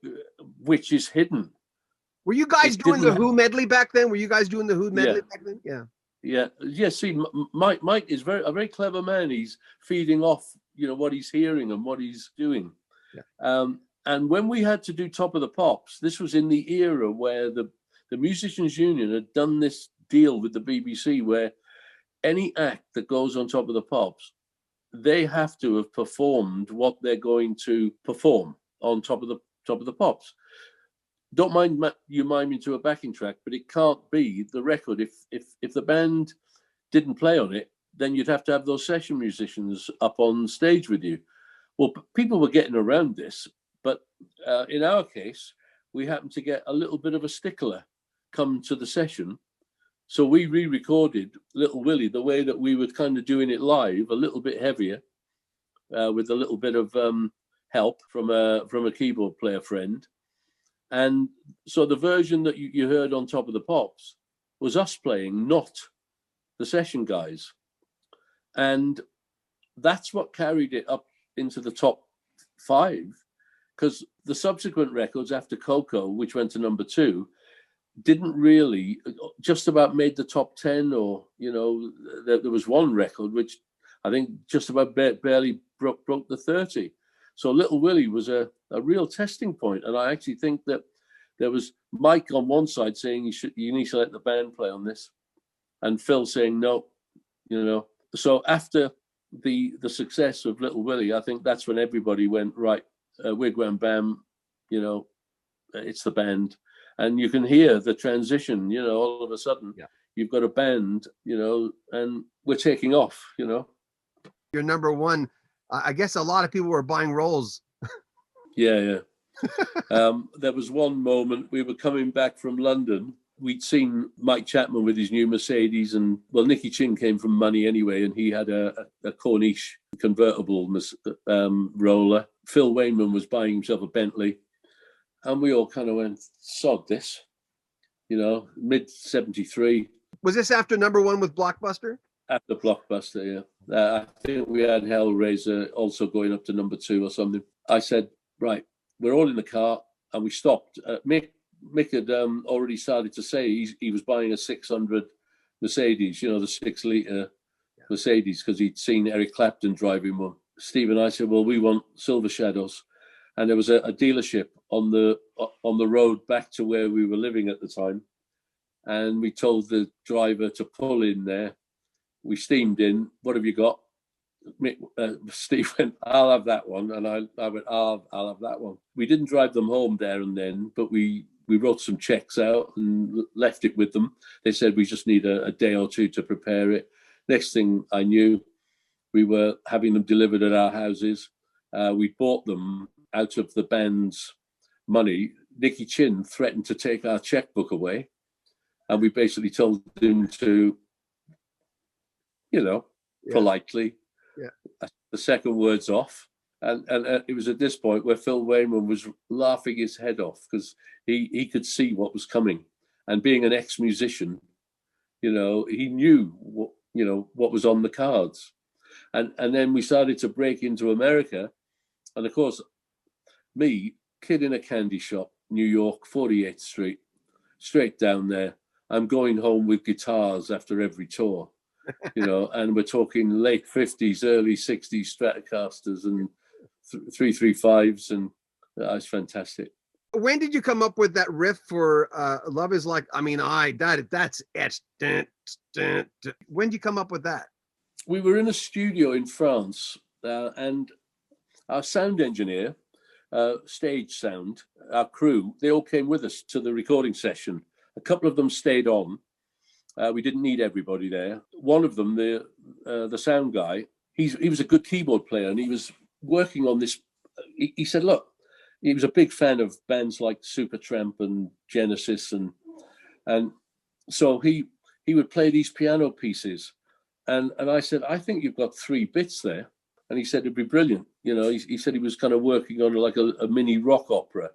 which is hidden. Were you guys doing the Who medley back then? Yeah. Yeah. See, Mike is a very clever man. He's feeding off, what he's hearing and what he's doing. Yeah. And when we had to do Top of the Pops, this was in the era where the Musicians Union had done this deal with the BBC, where any act that goes on Top of the Pops, they have to have performed what they're going to perform on Top of the Pops. Don't mind you mime into a backing track, but it can't be the record. If the band didn't play on it, then you'd have to have those session musicians up on stage with you. Well, people were getting around this, but in our case, we happened to get a little bit of a stickler come to the session. So we re-recorded Little Willy the way that we were kind of doing it live, a little bit heavier, with a little bit of help from a keyboard player friend. And so the version that you heard on Top of the Pops was us playing, not the session guys. And that's what carried it up into the top 5, because the subsequent records after Coco, which went to number 2, didn't really, just about made the top 10, or, there was one record which I think just about barely broke the 30. So Little Willy was a real testing point. And I actually think that there was Mike on one side saying you need to let the band play on this, and Phil saying no, So after the success of Little Willy, I think that's when everybody went, right, wigwam bam, it's the band. And you can hear the transition, all of a sudden, You've got a band, and we're taking off, You're number one. I guess a lot of people were buying rolls. Yeah. There was one moment we were coming back from London. We'd seen Mike Chapman with his new Mercedes, and Nicky Chinn came from Money anyway, and he had a Corniche convertible roller. Phil Wainman was buying himself a Bentley, and we all kind of went, sod this, mid 73. Was this after number 1 with Blockbuster? After Blockbuster, yeah. I think we had Hellraiser also going up to number 2 or something. I said, right, we're all in the car, and we stopped. Mick had already started to say he was buying a 600 Mercedes, the 6-litre Mercedes, because he'd seen Eric Clapton driving one. Steve and I said, well, we want Silver Shadows. And there was a dealership on the road back to where we were living at the time. And we told the driver to pull in there. We steamed in. What have you got? Steve went, I'll have that one. And I went, I'll have that one. We didn't drive them home there and then, but we wrote some checks out and left it with them. They said we just need a day or two to prepare it. Next thing I knew, we were having them delivered at our houses. We bought them out of the band's money. Nicky Chinn threatened to take our checkbook away. And we basically told him to, politely, the second word's off. And it was at this point where Phil Wainman was laughing his head off, because he could see what was coming. And being an ex-musician, he knew what was on the cards. And then we started to break into America. And of course, me, kid in a candy shop, New York, 48th Street, straight down there. I'm going home with guitars after every tour, and we're talking late 50s, early 60s Stratocasters and 335s, and it's fantastic. When did you come up with that riff for Love Is Like, that's etched. When did you come up with that? We were in a studio in France, and our sound engineer, stage sound, our crew, they all came with us to the recording session. A couple of them stayed on. We didn't need everybody there. One of them, the sound guy, he was a good keyboard player, and he was working on this. He said, look, he was a big fan of bands like Supertramp and Genesis, and so he would play these piano pieces, and I said, I think you've got 3 bits there, and he said it'd be brilliant. He said he was kind of working on like a mini rock opera.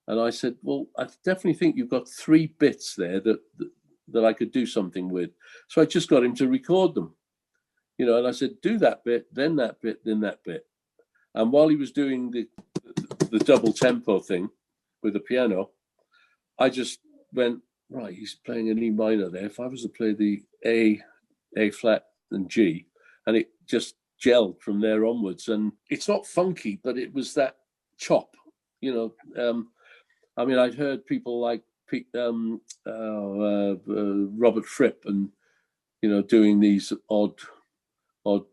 And I said, well, I definitely think you've got 3 bits there that I could do something with. So I just got him to record them, and I said, do that bit, then that bit, then that bit. And while he was doing the double tempo thing with the piano, I just went, right, he's playing an E minor there. If I was to play the A flat and G, and it just gelled from there onwards. And it's not funky, but it was that chop, you know. I mean, I'd heard people like Robert Fripp and, you know, doing these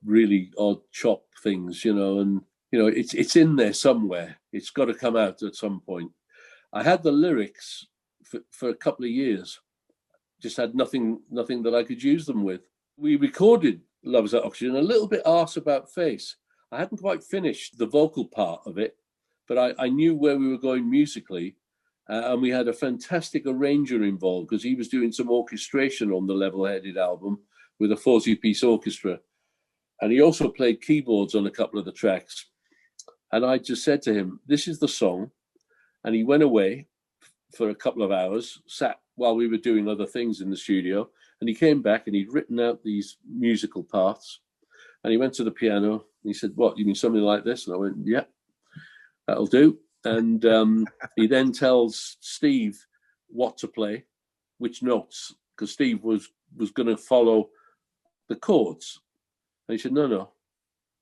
really odd chop things, you know, and, you know, it's in there somewhere. It's got to come out at some point. I had the lyrics for a couple of years, just had nothing that I could use them with. We recorded Love Is Like Oxygen a little bit arse about face. I hadn't quite finished the vocal part of it, but I knew where we were going musically. And we had a fantastic arranger involved because he was doing some orchestration on the Level-Headed album with a 40-piece orchestra. And he also played keyboards on a couple of the tracks. And I just said to him, this is the song. And he went away for a couple of hours, sat while we were doing other things in the studio. And he came back and he'd written out these musical parts. And he went to the piano and he said, what, you mean something like this? And I went, yeah, that'll do. And he then tells Steve what to play, which notes, because Steve was going to follow the chords. And he said, no.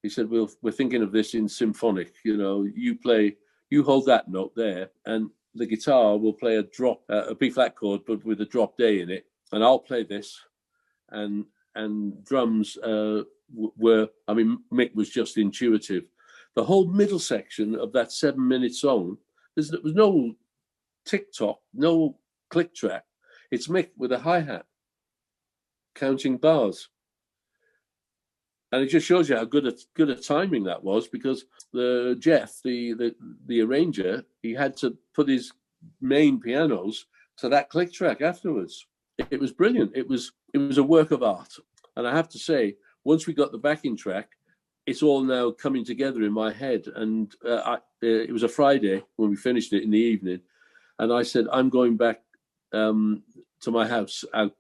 He said, we're thinking of this in symphonic. You know, you hold that note there, and the guitar will play a B flat chord, but with a drop A in it. And I'll play this. And drums were, I mean, Mick was just intuitive. The whole middle section of that 7-minute song, there was no tick-tock, no click track. It's Mick with a hi-hat counting bars. And it just shows you how good a timing that was, because Jeff, the arranger, he had to put his main pianos to that click track afterwards. It was brilliant. It was a work of art. And I have to say, once we got the backing track, it's all now coming together in my head. And it was a Friday when we finished it in the evening. And I said, I'm going back to my house out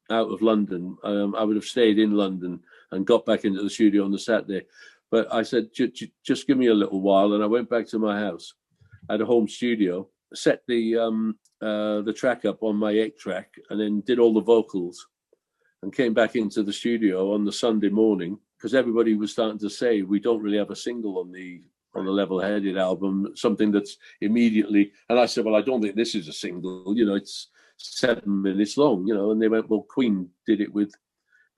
of London. I would have stayed in London and got back into the studio on the Saturday. But I said, just give me a little while. And I went back to my house at a home studio, set the track up on my 8-track, and then did all the vocals and came back into the studio on the Sunday morning, because everybody was starting to say, we don't really have a single on the Level-Headed album, something that's immediately. And I said, well, I don't think this is a single, you know, it's 7 minutes long, you know. And they went, well, Queen did it with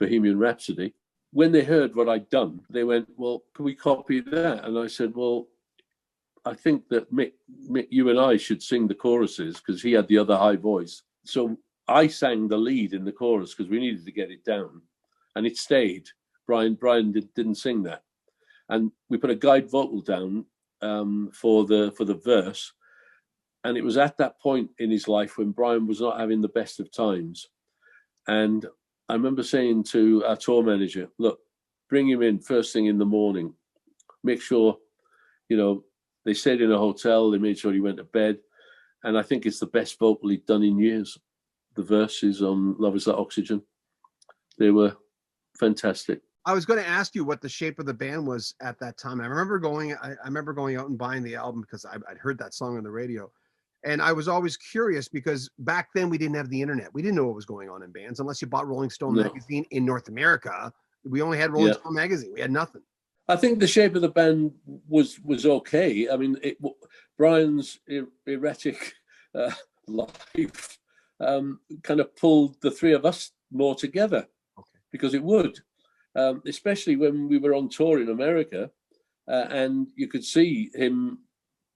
Bohemian Rhapsody. When they heard what I'd done, they went, well, can we copy that? And I said, well, I think that Mick, you and I should sing the choruses, because he had the other high voice. So I sang the lead in the chorus because we needed to get it down, and it stayed. Brian didn't sing that, and we put a guide vocal down for the verse. And it was at that point in his life when Brian was not having the best of times. And I remember saying to our tour manager, look, bring him in first thing in the morning. Make sure, you know, they stayed in a hotel. They made sure he went to bed. And I think it's the best vocal he'd done in years. The verses on Love Is Like Oxygen, they were fantastic. I was going to ask you what the shape of the band was at that time. I remember going out and buying the album because I'd heard that song on the radio. And I was always curious because back then we didn't have the internet. We didn't know what was going on in bands unless you bought Rolling Stone magazine in North America. We only had Rolling Stone magazine. We had nothing. I think the shape of the band was okay. I mean, Brian's erratic life kind of pulled the three of us more together, because it would, especially when we were on tour in America, and you could see him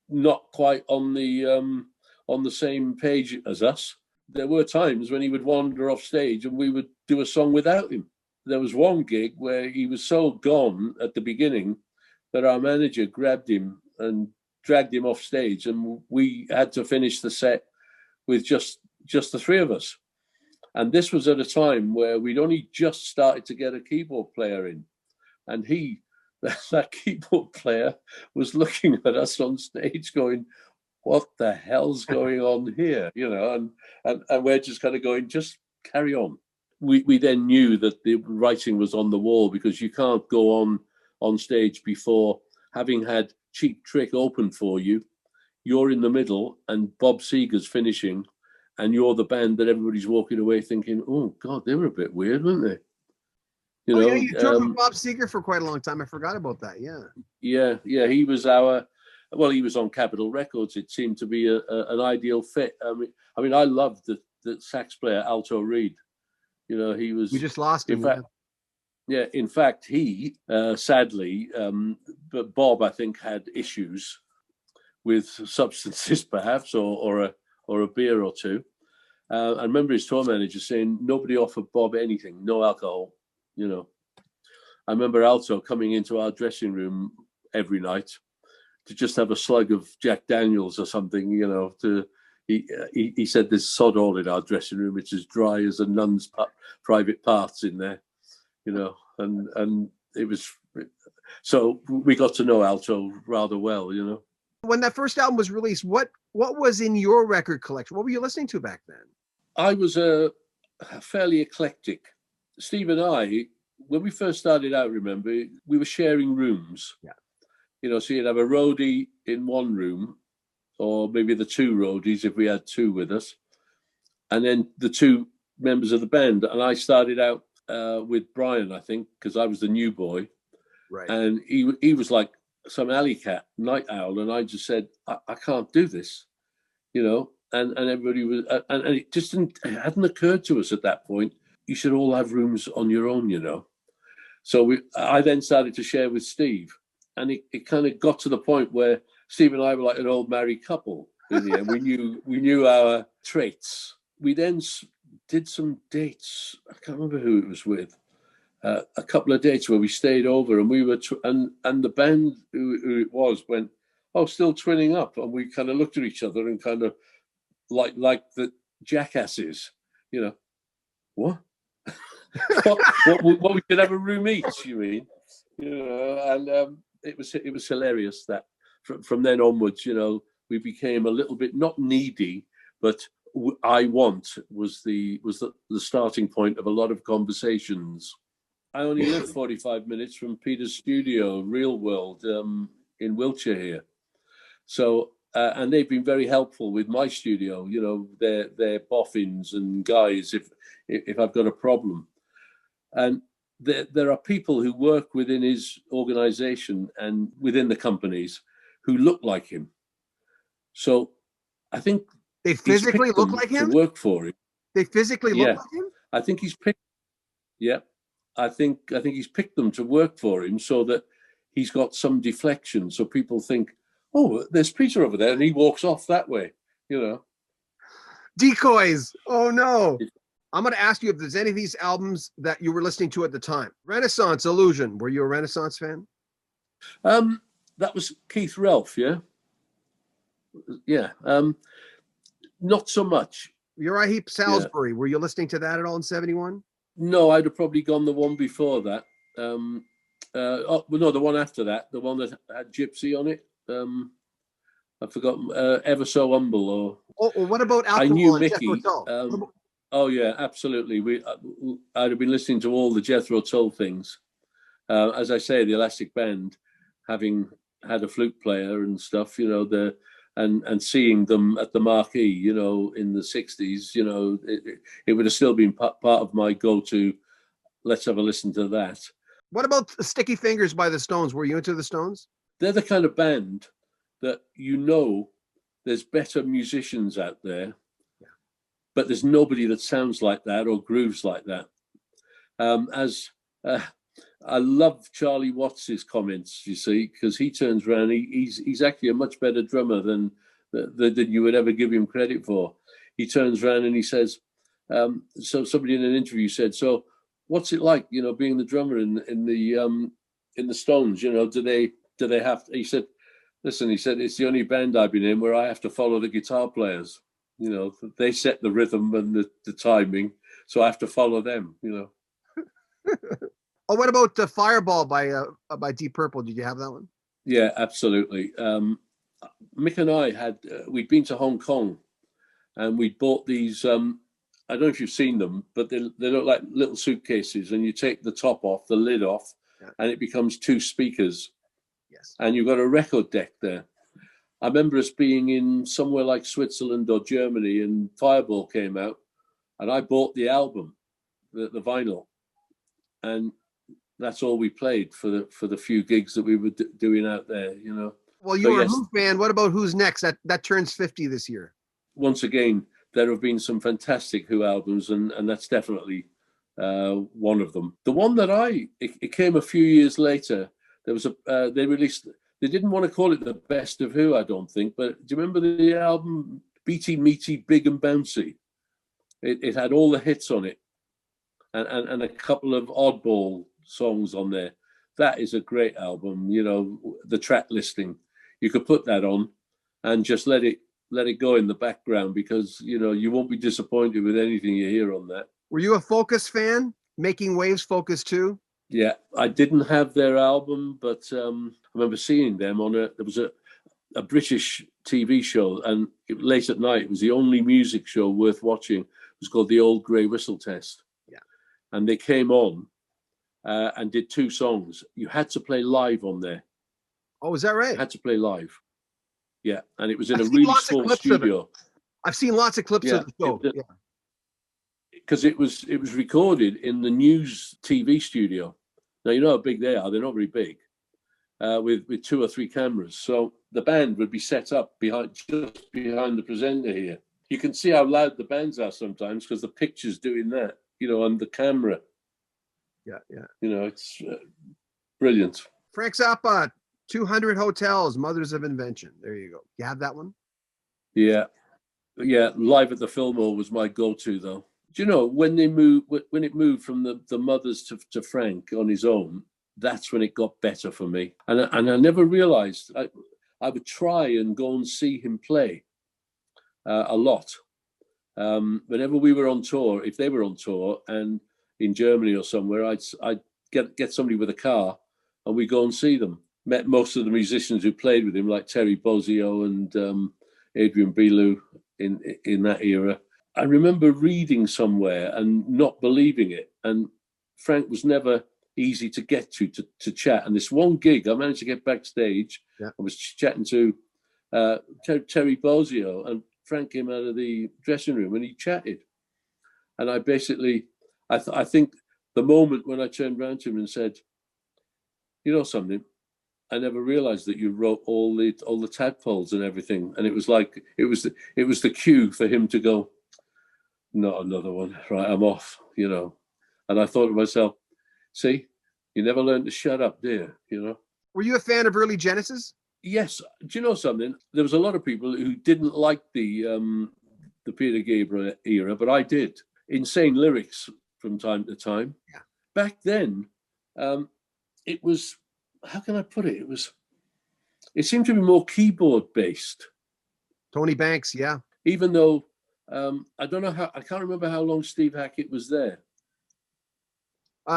not quite on the same page as us. There were times when he would wander off stage and we would do a song without him. There was one gig where he was so gone at the beginning that our manager grabbed him and dragged him off stage, and we had to finish the set with just the three of us. And this was at a time where we'd only just started to get a keyboard player in, and that keyboard player was looking at us on stage going, what the hell's going on here? You know, and we're just kind of going, just carry on. We then knew that the writing was on the wall, because you can't go on stage before having had Cheap Trick open for you, you're in the middle and Bob Seger's finishing, and you're the band that everybody's walking away thinking, oh God, they were a bit weird, weren't they? You know, you toured with Bob Seger for quite a long time. I forgot about that. Yeah. He was he was on Capitol Records. It seemed to be an ideal fit. I mean, I loved the sax player Alto Reed. You know, he was. We just lost him. In fact, he sadly, but Bob, I think, had issues with substances, perhaps, or a beer or two. I remember his tour manager saying nobody offered Bob anything, no alcohol. You know, I remember Alto coming into our dressing room every night to just have a slug of Jack Daniels or something. You know, he said there's sod all in our dressing room. It's as dry as a nun's private parts in there. You know, and it was, so we got to know Alto rather well. You know, when that first album was released, what was in your record collection? What were you listening to back then? I was fairly eclectic. Steve and I, when we first started out, remember, we were sharing rooms. Yeah. You know, so you'd have a roadie in one room, or maybe the two roadies if we had two with us, and then the two members of the band. And I started out with Brian, I think, because I was the new boy. Right. And he was like some alley cat, night owl, and I just said, I can't do this, you know. And everybody was, and it just hadn't occurred to us at that point. You should all have rooms on your own, you know. So I then started to share with Steve, and it kind of got to the point where Steve and I were like an old married couple in the end. We knew our traits. We then did some dates. I can't remember who it was with. A couple of dates where we stayed over, and we were and the band who it was went, oh, still twinning up, and we kind of looked at each other and kind of like the jackasses, you know. What? what we could have a room each, you mean? You know, and it was hilarious that from then onwards, you know, we became a little bit not needy, but I want was the starting point of a lot of conversations. I only live 45 minutes from Peter's studio, Real World, in Wiltshire here. So, and they've been very helpful with my studio. You know, they're boffins and guys if I've got a problem. And there are people who work within his organization and within the companies who look like him. So I think they physically look like him to work for him. They physically look like him? I think he's picked. Yeah. I think he's picked them to work for him so that he's got some deflection. So people think, oh, there's Peter over there, and he walks off that way, you know. Decoys. Oh, no. I'm going to ask you if there's any of these albums that you were listening to at the time. Renaissance, Illusion. Were you a Renaissance fan? That was Keith Relf, yeah? Yeah. Not so much. Uriah Heep, Salisbury. Yeah. Were you listening to that at all in 71? No, I'd have probably gone the one before that. No, the one after that, the one that had Gypsy on it. I've forgotten. Ever So Humble. Or what about Alcohol? I knew Mickey. Oh yeah, absolutely. I'd have been listening to all the Jethro Tull things. As I say, the Elastic Band, having had a flute player and stuff, you know, and seeing them at the Marquee, you know, in the 60s, you know, it would have still been part of my go-to. Let's have a listen to that. What about Sticky Fingers by the Stones? Were you into the Stones? They're the kind of band that, you know, there's better musicians out there, but there's nobody that sounds like that or grooves like that. I love Charlie Watts's comments, you see, because he turns around, he's actually a much better drummer than you would ever give him credit for. He turns around and he says, so somebody in an interview said, so what's it like, you know, being the drummer in the Stones, you know, do they have to, he said, listen, he said, it's the only band I've been in where I have to follow the guitar players, you know, they set the rhythm and the timing, so I have to follow them, you know. Oh, what about Fireball by Deep Purple? Did you have that one? Yeah, absolutely. Mick and I we'd been to Hong Kong, and we'd bought these. I don't know if you've seen them, but they look like little suitcases, and you take the top off, the lid off, and it becomes two speakers. Yes. And you've got a record deck there. I remember us being in somewhere like Switzerland or Germany, and Fireball came out, and I bought the album, the vinyl, and that's all we played for the few gigs that we were doing out there, you know. Well, you're a Who fan. What about Who's Next? That turns 50 this year. Once again, there have been some fantastic Who albums, and that's definitely one of them. The one that it came a few years later. There was they released. They didn't want to call it the best of Who, I don't think. But do you remember the album Beaty Meaty Big and Bouncy? It had all the hits on it, and a couple of oddball songs on there. That is a great album. You know, the track listing, you could put that on and just let it go in the background, because you know you won't be disappointed with anything you hear on that. Were you a Focus fan? Making Waves Focus 2? Yeah, I didn't have their album, but I remember seeing them on there was a British TV show, and late at night, it was the only music show worth watching. It was called The Old Grey Whistle Test. Yeah. And they came on and did 2 songs. You had to play live on there. Oh, is that right? You had to play live. Yeah, and it was in a really small studio. I've seen lots of clips of the show. Yeah. Because it was recorded in the News TV studio. Now, you know how big they are. They're not very big, with 2 or 3 cameras. So the band would be set up just behind the presenter here. You can see how loud the bands are sometimes because the picture's doing that, you know, on the camera. Yeah. You know, it's brilliant. Frank Zappa, 200 Hotels, Mothers of Invention. There you go. You have that one? Yeah. Live at the Fillmore was my go-to, though. Do you know when it moved from the Mothers to Frank on his own? That's when it got better for me, and I never realised I would try and go and see him play a lot. Whenever we were on tour, if they were on tour and in Germany or somewhere, I'd get somebody with a car and we go and see them. Met most of the musicians who played with him, like Terry Bozzio and Adrian Belew in that era. I remember reading somewhere and not believing it. And Frank was never easy to get to chat. And this one gig, I managed to get backstage. Yeah. I was chatting to Terry Bozzio, and Frank came out of the dressing room and he chatted. And I basically, I think the moment when I turned around to him and said, you know something, I never realized that you wrote all the tadpoles and everything. And it was like, it was the cue for him to go, not another one, right, I'm off, you know. And I thought to myself, see, you never learn to shut up, do you know? Were you a fan of early Genesis? Yes. Do you know something? There was a lot of people who didn't like the Peter Gabriel era, but I did. Insane lyrics from time to time. Yeah. Back then, it was, how can I put it? It seemed to be more keyboard based. Tony Banks, yeah. Even though I can't remember how long Steve Hackett was there.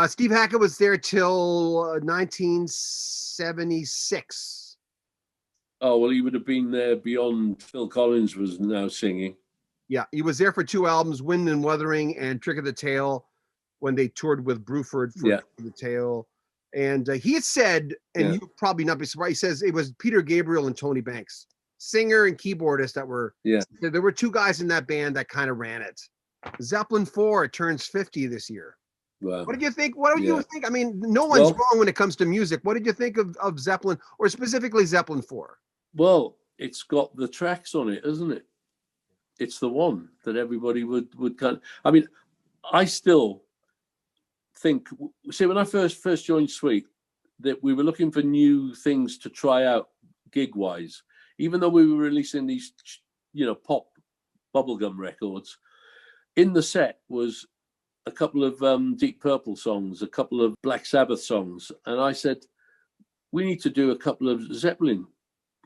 Steve Hackett was there till 1976. Oh, well, he would have been there beyond Phil Collins was now singing. Yeah, he was there for 2 albums, Wind and Wuthering and Trick of the Tail, when they toured with Bruford for Trick of the Tail. And he had said, and you'll probably not be surprised, he says it was Peter Gabriel and Tony Banks, singer and keyboardist, that were, there were 2 guys in that band that kind of ran it. Zeppelin 4 turns 50 this year. Wow. What did you think? What do you think? I mean, no one's wrong when it comes to music. What did you think of Zeppelin, or specifically Zeppelin 4? Well, it's got the tracks on it, isn't it? It's the one that everybody would kind of, I mean, I still think, see, when I first joined Sweet, that we were looking for new things to try out gig-wise. Even though we were releasing these, you know, pop bubblegum records, in the set was a couple of Deep Purple songs, a couple of Black Sabbath songs. And I said, we need to do a couple of Zeppelin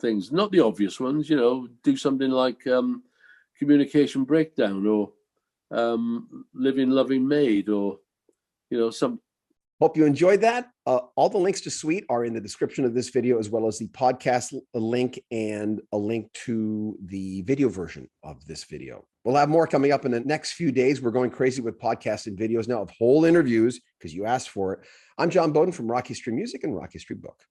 things, not the obvious ones, you know, do something like Communication Breakdown or Living Loving Maid, or, you know, some. Hope you enjoyed that. All the links to Sweet are in the description of this video, as well as the podcast link and a link to the video version of this video. We'll have more coming up in the next few days. We're going crazy with podcasts and videos now of whole interviews because you asked for it. I'm John Beaudin from Rocky Street Music and Rocky Street Book.